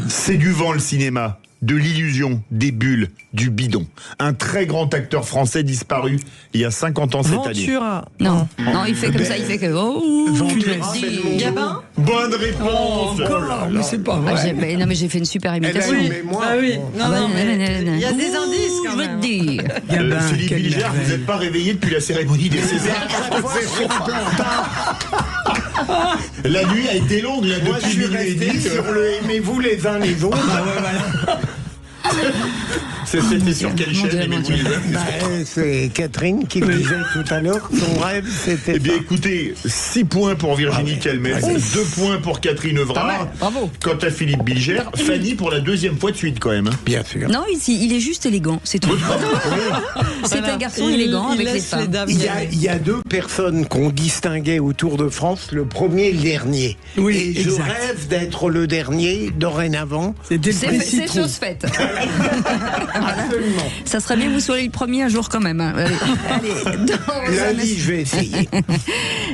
C'est du vent le cinéma. De l'illusion, des bulles, du bidon. Un très grand acteur français disparu il y a 50 ans cette année. Ventura. Non, il fait comme ça, il fait que... Gabin. Bonne réponse. Mais c'est pas vrai. Non, mais j'ai fait une super imitation. Oui. Non, mais il y a des indices quand même. Je veux te dire. Philippe Bilger, vous n'êtes pas réveillé depuis la cérémonie des Césars. La nuit a été longue, là, Moi, je depuis suis minuit et resté demi. sur le aimez-vous les uns les autres. C'était sur quelle chaîne, aimez-vous les uns? C'est Catherine qui me disait tout à l'heure que son rêve, c'était... Eh bien, écoutez, 6 points pour Virginie Calmès, 2 points pour Catherine Evrard. Bravo. Quant à Philippe Bilger, Fanny pour la 2e fois de suite, quand même. Bien sûr. Non, il est juste élégant, c'est tout. C'est un garçon élégant avec les femmes. Il y a 2 personnes qu'on distinguait au Tour de France, le premier et le dernier. Oui, et je rêve d'être le dernier dorénavant. C'est chose faite. Absolument. Ça serait bien que vous soyez le premier un jour quand même. Allez, lundi, je vais essayer.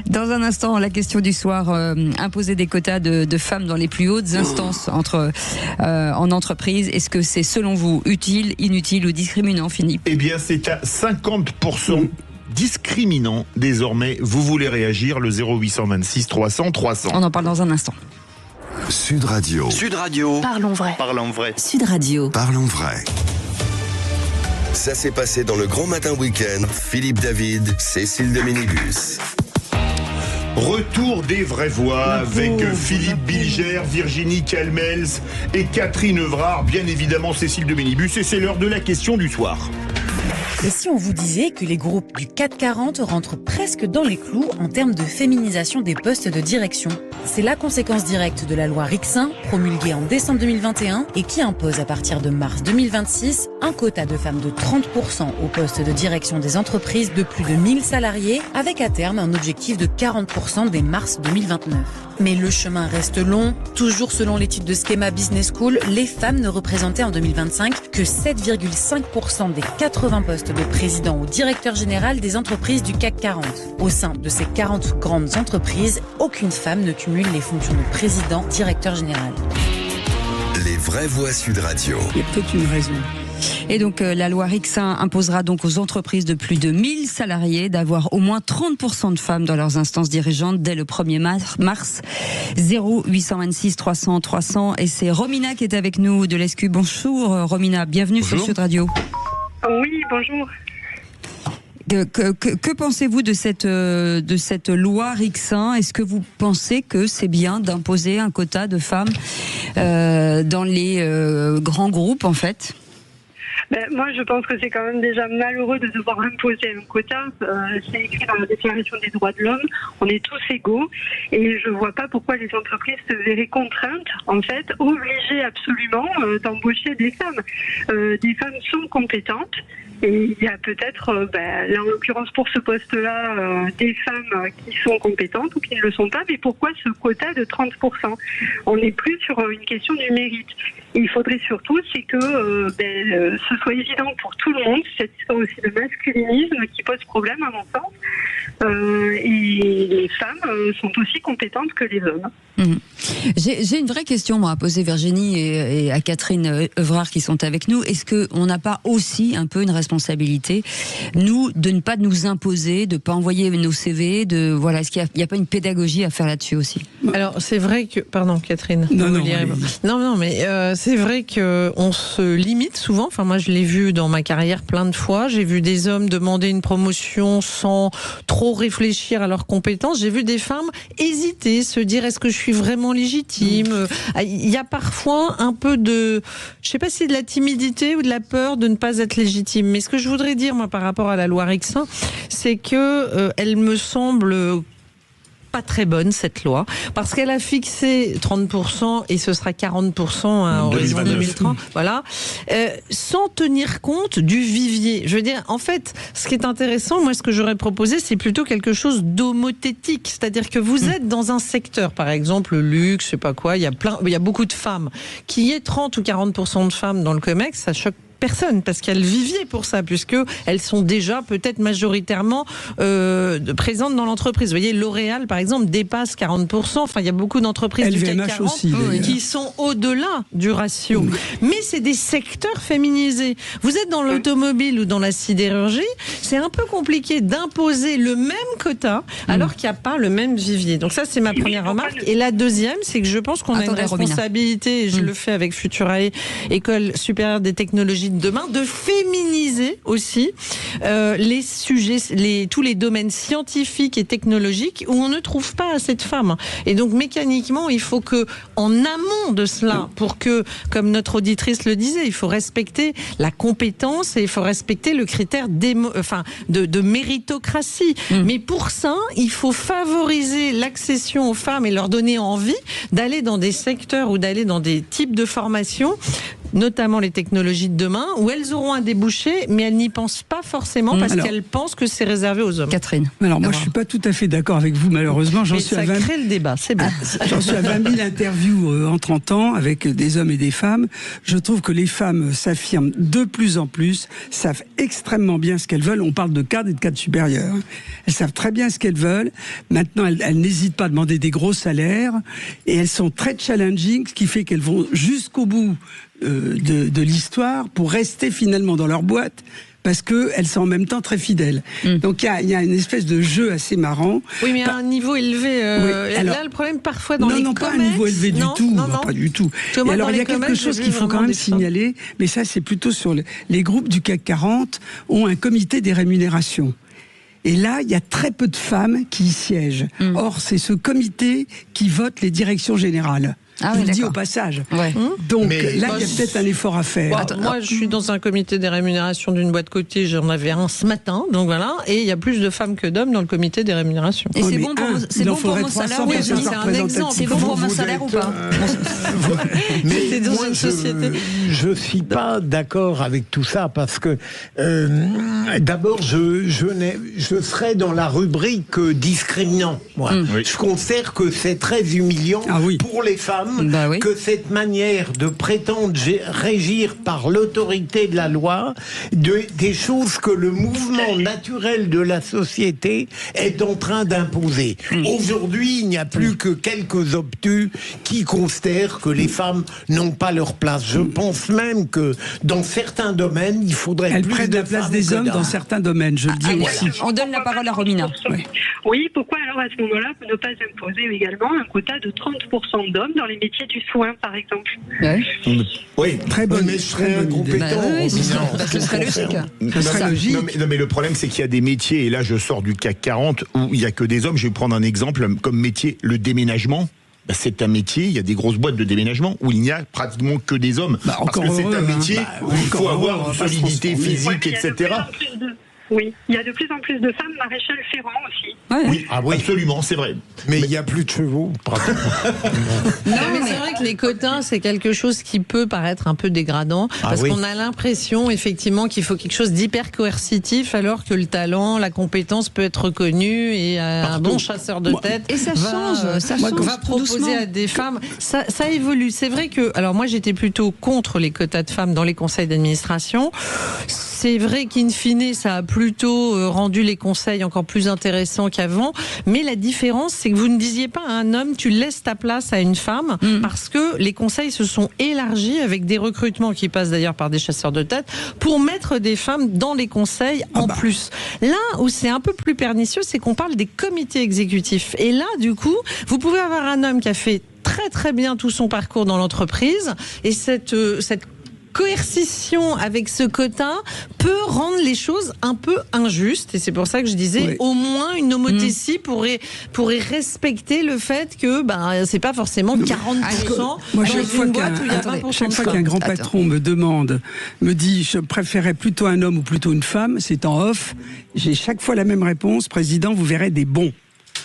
Dans un instant, la question du soir, imposer des quotas de femmes dans les plus hautes instances en entreprise. Est-ce que c'est selon vous utile, inutile ou discriminant, Philippe? Eh bien, c'est à 50%. Discriminant désormais. Vous voulez réagir, le 0826 300 300. On en parle dans un instant. Sud Radio. Sud Radio. Parlons vrai. Parlons vrai. Sud Radio. Parlons vrai. Ça s'est passé dans le Grand Matin Week-end. Philippe David, Cécile de Minibus. Retour des vraies voix avec Philippe Bilger, Virginie Calmels et Catherine Evrard. Bien évidemment, Cécile de Minibus. Et c'est l'heure de la question du soir. Et si on vous disait que les groupes du CAC 40 rentrent presque dans les clous en termes de féminisation des postes de direction? C'est la conséquence directe de la loi Rixain, promulguée en décembre 2021 et qui impose à partir de mars 2026 un quota de femmes de 30% au poste de direction des entreprises de plus de 1000 salariés, avec à terme un objectif de 40% dès mars 2029. Mais le chemin reste long. Toujours selon l'étude de Schema Business School, les femmes ne représentaient en 2025 que 7,5% des 80 postes de président ou directeur général des entreprises du CAC 40. Au sein de ces 40 grandes entreprises, aucune femme ne cumule les fonctions de président, directeur général. Les vraies voix Sud Radio. Il y a peut-être une raison. Et donc la loi Rixain imposera donc aux entreprises de plus de 1000 salariés d'avoir au moins 30% de femmes dans leurs instances dirigeantes dès le 1er mars. 0826 300 300. Et c'est Romina qui est avec nous de l'ESCU. Bonjour Romina, bienvenue sur Sud Radio. Oui, bonjour. Que pensez-vous de cette loi Rixain? Est-ce que vous pensez que c'est bien d'imposer un quota de femmes dans les grands groupes en fait? Moi, je pense que c'est quand même déjà malheureux de devoir imposer un quota. C'est écrit dans la Déclaration des droits de l'homme. On est tous égaux. Et je ne vois pas pourquoi les entreprises se verraient contraintes, en fait, obligées absolument d'embaucher des femmes. Des femmes sont compétentes. Et il y a peut-être, là en l'occurrence pour ce poste-là, des femmes qui sont compétentes ou qui ne le sont pas, mais pourquoi ce quota de 30%? On n'est plus sur une question du mérite. Et il faudrait surtout, c'est que ce soit évident pour tout le monde, cette histoire aussi de masculinisme qui pose problème à mon sens. Et les femmes sont aussi compétentes que les hommes. Mmh. J'ai une vraie question moi, à poser Virginie et à Catherine Evrard qui sont avec nous. Est-ce qu'on n'a pas aussi un peu une responsabilité, nous, de ne pas nous imposer, de ne pas envoyer nos CV, est-ce qu'il n'y a pas une pédagogie à faire là-dessus aussi? Alors c'est vrai que, pardon Catherine, non mais c'est vrai que on se limite souvent. Enfin moi je l'ai vu dans ma carrière plein de fois. J'ai vu des hommes demander une promotion sans trop réfléchir à leurs compétences. J'ai vu des femmes hésiter, se dire est-ce que je suis vraiment légitime? Il y a parfois un peu de, je sais pas si de la timidité ou de la peur de ne pas être légitime. Mais ce que je voudrais dire moi par rapport à la loi Rixain, c'est que elle me semble pas très bonne cette loi, parce qu'elle a fixé 30% et ce sera 40% à horizon 2030, voilà, sans tenir compte du vivier. Je veux dire, en fait, ce qui est intéressant, moi, ce que j'aurais proposé, c'est plutôt quelque chose d'homothétique, c'est-à-dire que vous êtes dans un secteur, par exemple, le luxe, je sais pas quoi, il y a beaucoup de femmes, qu'il y ait 30 ou 40% de femmes dans le COMEX, ça choque personne, parce qu'il y a le vivier pour ça, puisque elles sont déjà peut-être majoritairement présentes dans l'entreprise. Vous voyez, L'Oréal, par exemple, dépasse 40%. Enfin, il y a beaucoup d'entreprises du CAC 40 aussi, qui sont au-delà du ratio. Oui. Mais c'est des secteurs féminisés. Vous êtes dans l'automobile ou dans la sidérurgie, c'est un peu compliqué d'imposer le même quota alors qu'il n'y a pas le même vivier. Donc ça, c'est ma première remarque. Et la deuxième, c'est que je pense qu'on a une responsabilité, et je le fais avec Futurae, École supérieure des technologies de demain, de féminiser aussi les sujets, tous les domaines scientifiques et technologiques où on ne trouve pas assez de femmes. Et donc mécaniquement, il faut que, en amont de cela, pour que, comme notre auditrice le disait, il faut respecter la compétence et il faut respecter le critère de méritocratie. Mais pour ça, il faut favoriser l'accession aux femmes et leur donner envie d'aller dans des secteurs ou d'aller dans des types de formations, notamment les technologies de demain, où elles auront un débouché, mais elles n'y pensent pas forcément parce qu'elles pensent que c'est réservé aux hommes. Catherine. Alors moi, je suis pas tout à fait d'accord avec vous, malheureusement. Ça crée le débat, c'est bien. J'en suis à 20 000 interviews en 30 ans avec des hommes et des femmes. Je trouve que les femmes s'affirment de plus en plus, savent extrêmement bien ce qu'elles veulent. On parle de cadres et de cadres supérieurs. Elles savent très bien ce qu'elles veulent. Maintenant, elles n'hésitent pas à demander des gros salaires et elles sont très challenging, ce qui fait qu'elles vont jusqu'au bout de l'histoire pour rester finalement dans leur boîte, parce qu'elles sont en même temps très fidèles. Donc il y a une espèce de jeu assez marrant. Oui, mais à un niveau élevé. Alors, là, le problème parfois dans les comex... Non, pas à un niveau élevé du tout. Pas du tout. Et alors il y a quelque chose qu'il faut quand même signaler, mais ça c'est plutôt sur les groupes du CAC 40 ont un comité des rémunérations. Et là, il y a très peu de femmes qui y siègent. Or, c'est ce comité qui vote les directions générales. je le dis au passage. Donc là, il y a peut-être un effort à faire. Moi, je suis dans un comité des rémunérations d'une boîte cotée, j'en avais un ce matin, donc voilà, et il y a plus de femmes que d'hommes dans le comité des rémunérations. Et c'est bon pour mon salaire? Oui, c'est un exemple. C'est bon pour mon salaire ou pas? Mais c'est dans une société. Je ne suis pas d'accord avec tout ça parce que d'abord, je serais dans la rubrique discriminant. Moi. Je considère que c'est très humiliant pour les femmes que cette manière de prétendre régir par l'autorité de la loi des choses que le mouvement naturel de la société est en train d'imposer. Aujourd'hui, il n'y a plus que quelques obtus qui considèrent que les femmes n'ont pas leur place. Je pense même que dans certains domaines, il faudrait Elles plus prennent la place des hommes dans certains domaines, je le dis aussi. On donne la parole à Romina. Oui, pourquoi alors à ce moment-là ne pas imposer également un quota de 30% d'hommes dans les métiers du soin, par exemple? Oui, très bon, mais je serais incompétent. Ce serait logique. Non, mais le problème, c'est qu'il y a des métiers, et là je sors du CAC 40, où il n'y a que des hommes. Je vais prendre un exemple comme métier, le déménagement. C'est un métier, il y a des grosses boîtes de déménagement où il n'y a pratiquement que des hommes. Parce que c'est un métier où il faut avoir une solidité physique, etc. Oui, il y a de plus en plus de femmes maréchal ferrant aussi. Oui, absolument, c'est vrai. Mais il n'y a plus de chevaux, pratiquement. Non, mais c'est vrai que les quotas, c'est quelque chose qui peut paraître un peu dégradant, parce qu'on a l'impression, effectivement, qu'il faut quelque chose d'hyper coercitif, alors que le talent, la compétence peut être reconnue, et un bon chasseur de tête va proposer à des femmes. Ça évolue. C'est vrai que, alors moi, j'étais plutôt contre les quotas de femmes dans les conseils d'administration. C'est vrai qu'in fine, ça a plutôt rendu les conseils encore plus intéressants qu'avant. Mais la différence, c'est que vous ne disiez pas à un homme, tu laisses ta place à une femme, parce que les conseils se sont élargis avec des recrutements qui passent d'ailleurs par des chasseurs de tête pour mettre des femmes dans les conseils en plus. Là où c'est un peu plus pernicieux, c'est qu'on parle des comités exécutifs. Et là, du coup, vous pouvez avoir un homme qui a fait très très bien tout son parcours dans l'entreprise, et cette coercition avec ce quota peut rendre les choses un peu injustes, et c'est pour ça que je disais au moins une homothétie pourrait respecter le fait que c'est pas forcément 40% moi, dans une boîte où il y a 20%. Chaque fois qu'un grand patron me dit je préférais plutôt un homme ou plutôt une femme, c'est en off, j'ai chaque fois la même réponse: président, vous verrez des bons.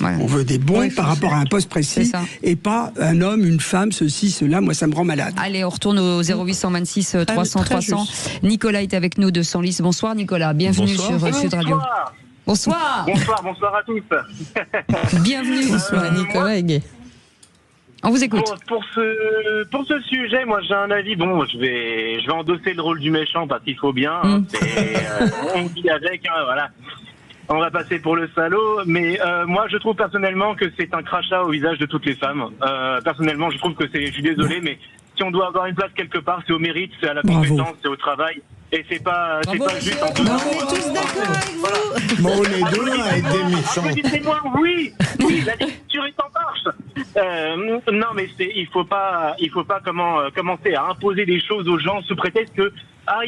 On veut des bons par rapport à un poste précis, et pas un homme, une femme, ceci, cela. Moi, ça me rend malade. Allez, on retourne au 0826 300 300. Nicolas est avec nous de Senlis. Bonsoir Nicolas, bienvenue sur Sud Radio. Bonsoir. Bonsoir à tous. Bienvenue. Bonsoir Nicolas Aiguet. On vous écoute. Pour ce sujet, moi j'ai un avis. Bon, je vais endosser le rôle du méchant parce qu'il faut bien. On vit avec, voilà. On va passer pour le salaud, mais moi je trouve personnellement que c'est un crachat au visage de toutes les femmes. Personnellement, je trouve que je suis désolé, mais si on doit avoir une place quelque part, c'est au mérite, c'est à la compétence, c'est au travail. Et c'est pas juste en On est tous d'accord avec vous. Bon, les deux à être des méchants. Dites-moi, oui, la dictature est en marche. Non, mais il faut pas commencer à imposer des choses aux gens sous prétexte que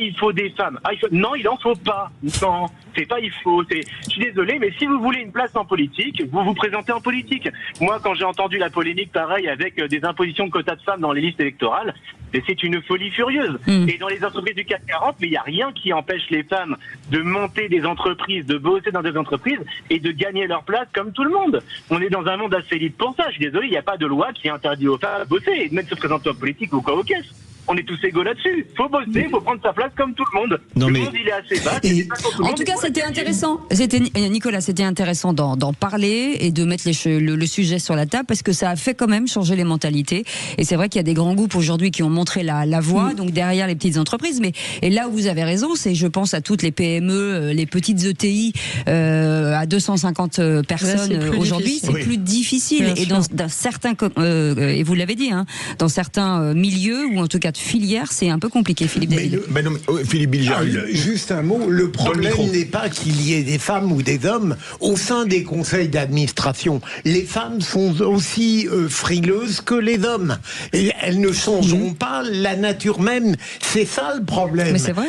il faut des femmes. Non, il en faut pas. Non, c'est pas il faut. Je suis désolé, mais si vous voulez une place en politique, vous vous présentez en politique. Moi, quand j'ai entendu la polémique, pareil, avec des impositions de quotas de femmes dans les listes électorales, c'est une folie furieuse. Et dans les entreprises du CAC 40, mais il n'y a rien qui empêche les femmes de monter des entreprises, de bosser dans des entreprises et de gagner leur place comme tout le monde. On est dans un monde assez libre pour ça. Je suis désolé, il n'y a pas de loi qui interdit aux femmes de bosser et de même se présenter en politique ou quoi aux caisses. On est tous égaux là-dessus. Faut bosser, faut prendre sa place comme tout le monde. Le monde, il est assez bas. En tout cas, c'était intéressant. Nicolas, c'était intéressant d'en parler et de mettre le sujet sur la table, parce que ça a fait quand même changer les mentalités. Et c'est vrai qu'il y a des grands groupes aujourd'hui qui ont montré la voie, donc derrière les petites entreprises. Et là où vous avez raison, c'est, je pense à toutes les PME, les petites ETI à 250 personnes aujourd'hui, c'est plus difficile. Et dans certains, et vous l'avez dit, dans certains milieux, ou en tout cas filière, c'est un peu compliqué, Philippe David. Philippe Bilger. Juste un mot, le problème n'est pas qu'il y ait des femmes ou des hommes au sein des conseils d'administration. Les femmes sont aussi frileuses que les hommes. Et elles ne changeront pas la nature même. C'est ça le problème. Mais c'est vrai.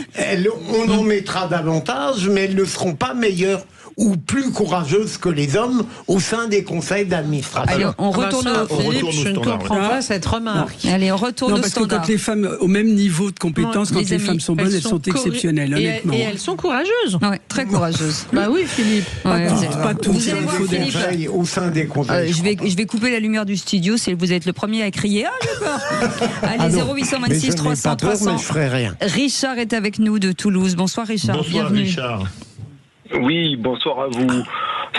On en mettra davantage, mais elles ne seront pas meilleures ou plus courageuses que les hommes au sein des conseils d'administration. Allez, on retourne au Philippe, je ne comprends pas cette remarque. Allez, on retourne au parce que standard. quand les femmes au même niveau de compétence, quand les femmes sont bonnes, elles sont exceptionnelles, honnêtement. Et elles sont courageuses. Ouais, très courageuses. Bah oui, Philippe. Pas toutes. Vous allez voir, Philippe. Au sein des conseils. Je vais couper la lumière du studio, vous êtes le premier à crier. Ah, j'ai peur. Allez, 0826 300 300. Mais je ferai rien. Richard est avec nous de Toulouse. Bonsoir Richard. Bonsoir bienvenue. Richard. Oui, bonsoir à vous.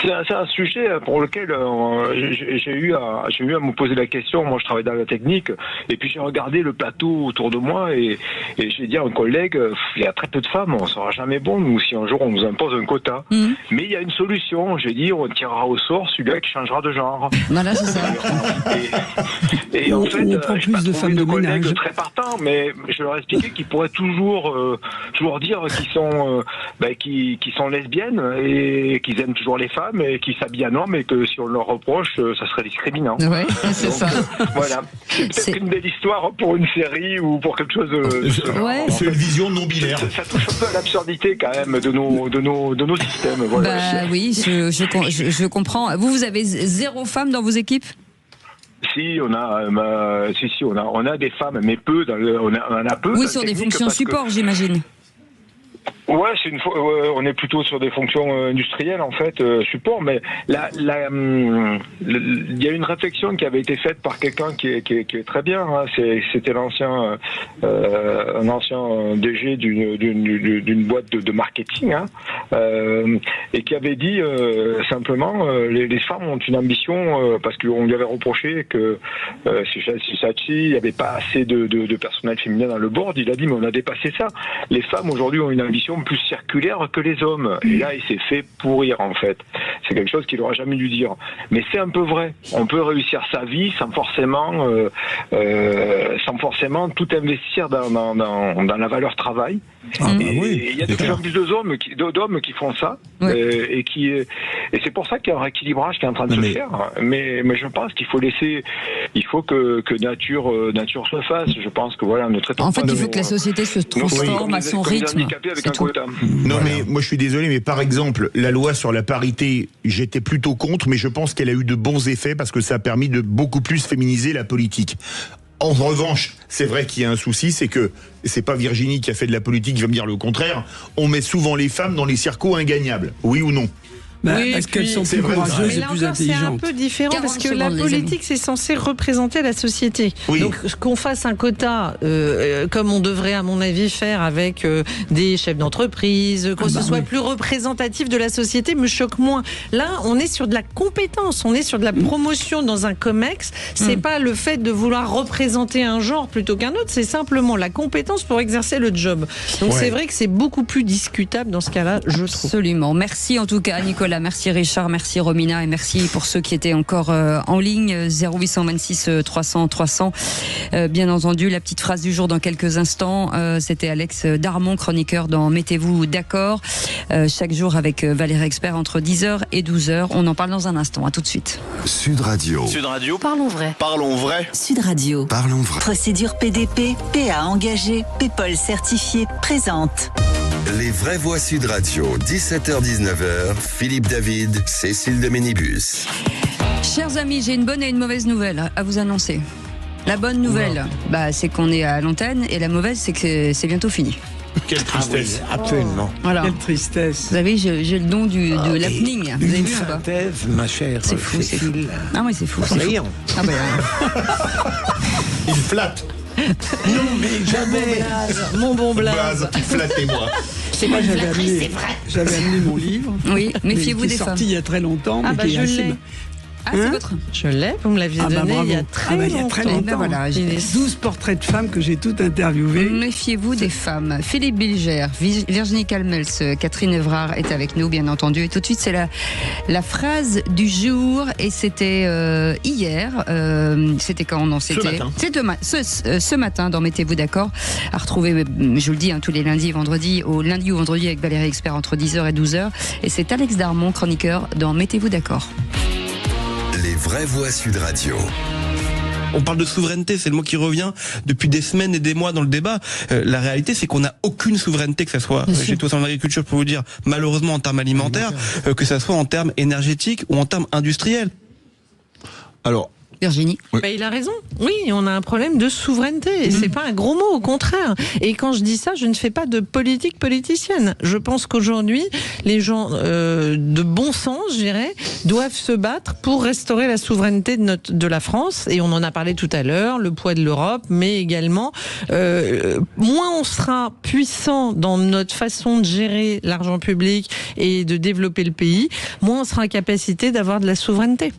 C'est un sujet pour lequel j'ai eu à me poser la question. Moi, je travaille dans la technique, et puis j'ai regardé le plateau autour de moi, et j'ai dit à un collègue, il y a très peu de femmes, on sera jamais bon, nous, si un jour on nous impose un quota. Mais il y a une solution. J'ai dit, on tirera au sort celui-là qui changera de genre. Voilà, c'est ça. Et en fait, on prend plus de femmes de ménage. Très partant, mais je leur ai expliqué qu'ils pourraient toujours dire qu'ils sont lesbiennes et qu'ils aiment toujours les femmes et qui s'habillent en homme, et que si on leur reproche, ça serait discriminant. Ouais, c'est ça. Voilà. C'est peut-être une belle histoire pour une série ou pour quelque chose de ouais. C'est une vision non binaire. Ça touche un peu à l'absurdité quand même de nos systèmes. Voilà. Bah oui, je comprends. Vous avez 0 femmes dans vos équipes? Si, on a des femmes, mais peu. On en a peu. Oui, sur des fonctions support, j'imagine. Ouais, on est plutôt sur des fonctions industrielles en fait, support. Mais il y a une réflexion qui avait été faite par quelqu'un qui est très bien. Hein. C'était un ancien DG d'une boîte de marketing, hein, et qui avait dit simplement les femmes ont une ambition parce qu'on lui avait reproché que chez Saatchi il n'y avait pas assez de personnel féminin dans le board. Il a dit mais on a dépassé ça. Les femmes aujourd'hui ont une ambition plus circulaire que les hommes. Et là, il s'est fait pourrir, en fait. C'est quelque chose qu'il n'aurait jamais dû dire. Mais c'est un peu vrai. On peut réussir sa vie sans forcément tout investir dans la valeur travail. Et il y a de plus en plus d'hommes qui font ça. Ouais. Et c'est pour ça qu'il y a un rééquilibrage qui est en train de se faire. Mais je pense qu'il faut que nature se fasse. Je pense que voilà, notre en fait, il faut que la société se transforme à son rythme. Non, mais moi je suis désolé, mais par exemple, la loi sur la parité, j'étais plutôt contre, mais je pense qu'elle a eu de bons effets parce que ça a permis de beaucoup plus féminiser la politique. En revanche, c'est vrai qu'il y a un souci, c'est que c'est pas Virginie qui a fait de la politique qui va me dire le contraire. On met souvent les femmes dans les circos ingagnables, oui ou non? Oui, parce qu'elles sont plus courageuses et plus intelligentes. C'est un peu différent parce que la politique, c'est censé représenter la société. Oui. Donc, qu'on fasse un quota, comme on devrait, à mon avis, faire avec des chefs d'entreprise, que ce soit plus représentatif de la société, me choque moins. Là, on est sur de la compétence, on est sur de la promotion dans un COMEX. C'est pas le fait de vouloir représenter un genre plutôt qu'un autre, c'est simplement la compétence pour exercer le job. Donc, c'est vrai que c'est beaucoup plus discutable dans ce cas-là, je trouve. Absolument. Merci en tout cas, Nicolas. Merci Richard, merci Romina et merci pour ceux qui étaient encore en ligne. 0826 300 300. Bien entendu, la petite phrase du jour dans quelques instants. C'était Alex Darmon, chroniqueur dans Mettez-vous d'accord. Chaque jour avec Valérie Expert entre 10h et 12h. On en parle dans un instant. À tout de suite. Sud Radio. Sud Radio. Parlons vrai. Parlons vrai. Sud Radio. Parlons vrai. Procédure PDP, PA engagé, PEPOL certifié, présente. Les vraies voix Sud Radio, 17h-19h, Philippe David, Cécile de Ménibus. Chers amis, j'ai une bonne et une mauvaise nouvelle à vous annoncer. La bonne nouvelle, c'est qu'on est à l'antenne, et la mauvaise, c'est que c'est bientôt fini. Quelle tristesse. Ah oui, absolument. Voilà. Quelle tristesse. Vous savez, j'ai le don de l'happening. Vous avez vu ou pas? Synthèse, ma chère. C'est fou, c'est fou. Ah oui, c'est fou. Brillant. Ah bah, il flatte. Non, mais jamais. Mon bon Blaze. Flattez-moi. C'est moi, j'avais amené mon livre. Oui, méfiez-vous des femmes. Sorti il y a très longtemps. Ah mais je l'ai. Ah, c'est votre? Je l'ai, vous me l'aviez donné il y a très longtemps. Il y a très longtemps. Voilà, j'ai 12 portraits de femmes que j'ai toutes interviewées. Méfiez-vous des femmes. Philippe Bilger, Virginie Calmels, Catherine Evrard est avec nous, bien entendu. Et tout de suite, c'est la phrase du jour. Et c'était hier. C'était quand? Non, c'était ce matin dans Mettez-vous d'accord. À retrouver, je vous le dis, tous les lundis et vendredis, au lundi ou vendredi avec Valérie Expert entre 10h et 12h. Et c'est Alex Darmon, chroniqueur dans Mettez-vous d'accord. Les vraies voix Sud Radio. On parle de souveraineté, c'est le mot qui revient depuis des semaines et des mois dans le débat. La réalité, c'est qu'on n'a aucune souveraineté, que ça soit chez tous en agriculture, pour vous dire, malheureusement en termes alimentaires, que ça soit en termes énergétiques ou en termes industriels. Alors, Virginie. Oui. Bah, il a raison. Oui, on a un problème de souveraineté. Et c'est pas un gros mot, au contraire. Et quand je dis ça, je ne fais pas de politique politicienne. Je pense qu'aujourd'hui, les gens de bon sens, je dirais, doivent se battre pour restaurer la souveraineté de la France. Et on en a parlé tout à l'heure, le poids de l'Europe, mais également, moins on sera puissant dans notre façon de gérer l'argent public et de développer le pays, moins on sera en capacité d'avoir de la souveraineté.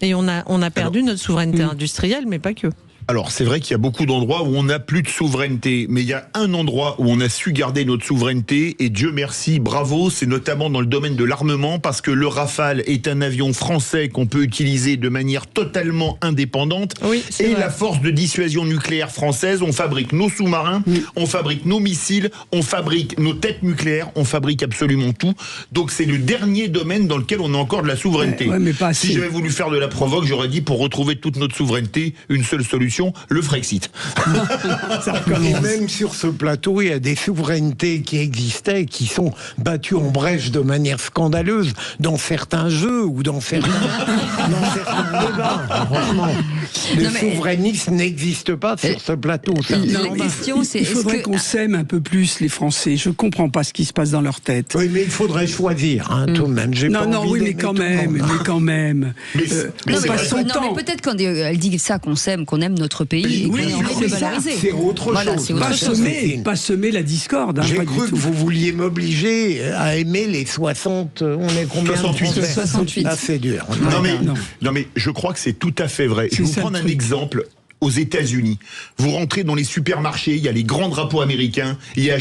Et on a perdu notre souveraineté industrielle, mais pas que. Alors, c'est vrai qu'il y a beaucoup d'endroits où on n'a plus de souveraineté, mais il y a un endroit où on a su garder notre souveraineté, et Dieu merci, bravo, c'est notamment dans le domaine de l'armement, parce que le Rafale est un avion français qu'on peut utiliser de manière totalement indépendante, et vrai. La force de dissuasion nucléaire française, on fabrique nos sous-marins, on fabrique nos missiles, on fabrique nos têtes nucléaires, on fabrique absolument tout, donc c'est le dernier domaine dans lequel on a encore de la souveraineté. Mais pas assez. Si j'avais voulu faire de la provoque, j'aurais dit, pour retrouver toute notre souveraineté, une seule solution, le Frexit. Et même sur ce plateau, il y a des souverainetés qui existaient, qui sont battues en brèche de manière scandaleuse dans certains jeux ou dans certains débats. Franchement, le souverainisme n'existe pas sur ce plateau. La question, c'est il faudrait qu'on s'aime un peu plus, les Français. Je comprends pas ce qui se passe dans leur tête. Oui, mais il faudrait choisir, tout de même. Mais quand même. Mais peut-être quand elle dit ça, qu'on s'aime, qu'on aime notre pays, et qu'on a envie de le valoriser. C'est autre chose. Pas semer la discorde. J'ai cru que vous vouliez m'obliger à aimer les 60. On est combien? 68. Ah, c'est dur. Non, mais je crois que c'est tout à fait vrai. Je vais vous prendre un exemple. Aux États-Unis, vous rentrez dans les supermarchés, il y a les grands drapeaux américains, il y a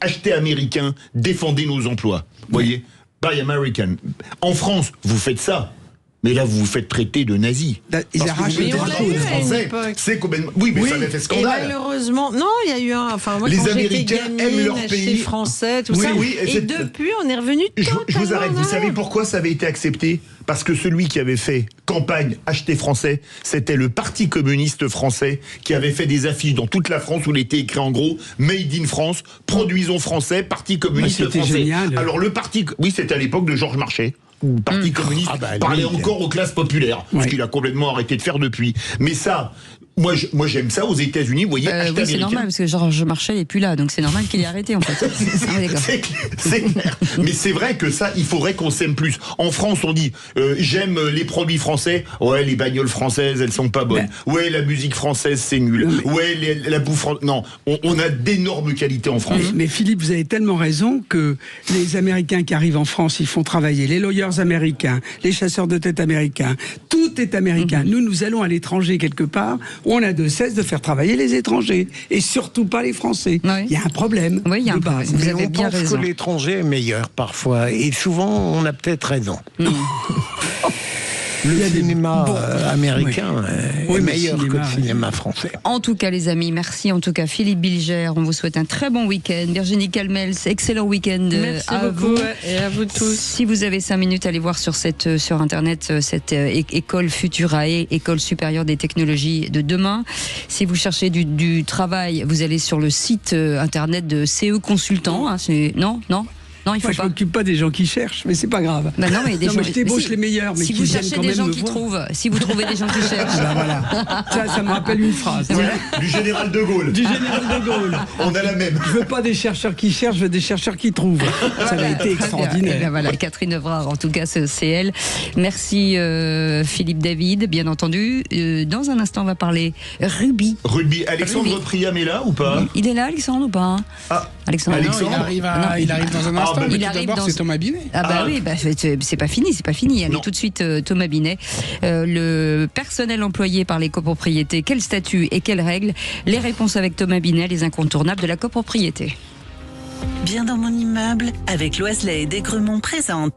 achetez américain, défendez nos emplois. Vous voyez? Buy American. En France, vous faites ça. Mais là, vous vous faites traiter de nazis. Ils arrachent les drapeaux français. C'est complètement. Oui, mais ça avait fait scandale. Et malheureusement, non, il y a eu un. Enfin, moi, les quand Américains j'étais gamine, aiment leur pays. Français, tout ça. Et depuis, on est revenu. Je vous arrête. Vous savez pourquoi ça avait été accepté? Parce que celui qui avait fait campagne acheter français, c'était le Parti communiste français qui avait fait des affiches dans toute la France où il était écrit en gros Made in France, produisons français, Parti communiste français. Génial. Alors le parti, oui, c'était à l'époque de Georges Marchais. Le Parti communiste parlait encore aux classes populaires, ce qu'il a complètement arrêté de faire depuis. Mais ça, moi j'aime ça aux États-Unis, vous voyez, acheter c'est normal, parce que Georges Marchais n'est plus là, donc c'est normal qu'il ait arrêté en fait. C'est clair. Mais c'est vrai que ça, il faudrait qu'on s'aime plus. En France, on dit j'aime les produits français, ouais, les bagnoles françaises, elles sont pas bonnes. Ouais, la musique française, c'est nul. Ouais, la bouffe française. Non, on a d'énormes qualités en France. Mais Philippe, vous avez tellement raison que les Américains qui arrivent en France, ils font travailler les lawyers américains, les chasseurs de tête américains, tout est américain. Nous allons à l'étranger quelque part, où on a de cesse de faire travailler les étrangers, et surtout pas les Français. Il y a un problème. Oui, il y a un problème. Vous avez bien raison. Que l'étranger est meilleur parfois, et souvent on a peut-être raison. Le cinéma américain est meilleur que le cinéma français. En tout cas, les amis, merci. En tout cas, Philippe Bilger, on vous souhaite un très bon week-end. Virginie Calmels, excellent week-end à vous. Et à vous tous. Si vous avez 5 minutes, allez voir sur Internet cette école Futurae, école supérieure des technologies de demain. Si vous cherchez du travail, vous allez sur le site Internet de CE Consultant. Non, il faut pas. Je m'occupe pas des gens qui cherchent, mais c'est pas grave. Bah non, mais je débauche les meilleurs, mais si vous cherchez des gens qui trouvent, si vous trouvez des gens qui cherchent. Voilà. Ça me rappelle une phrase. Du général de Gaulle. On a la même. Je veux pas des chercheurs qui cherchent, je veux des chercheurs qui trouvent. Ça a été extraordinaire. Et bien voilà, Catherine Evrard, en tout cas, c'est elle. Merci Philippe David, bien entendu. Dans un instant, on va parler rugby. Alexandre Priam est là ou pas? Il est là, Alexandre, ou pas? Alexandre. Il arrive dans un instant. Mais tout d'abord, c'est Thomas Binet. Oui, c'est pas fini. Allez, tout de suite, Thomas Binet. Le personnel employé par les copropriétés, quel statut et quelles règles? Les réponses avec Thomas Binet, les incontournables de la copropriété. Bien dans mon immeuble, avec Loiselet et Desgremont présente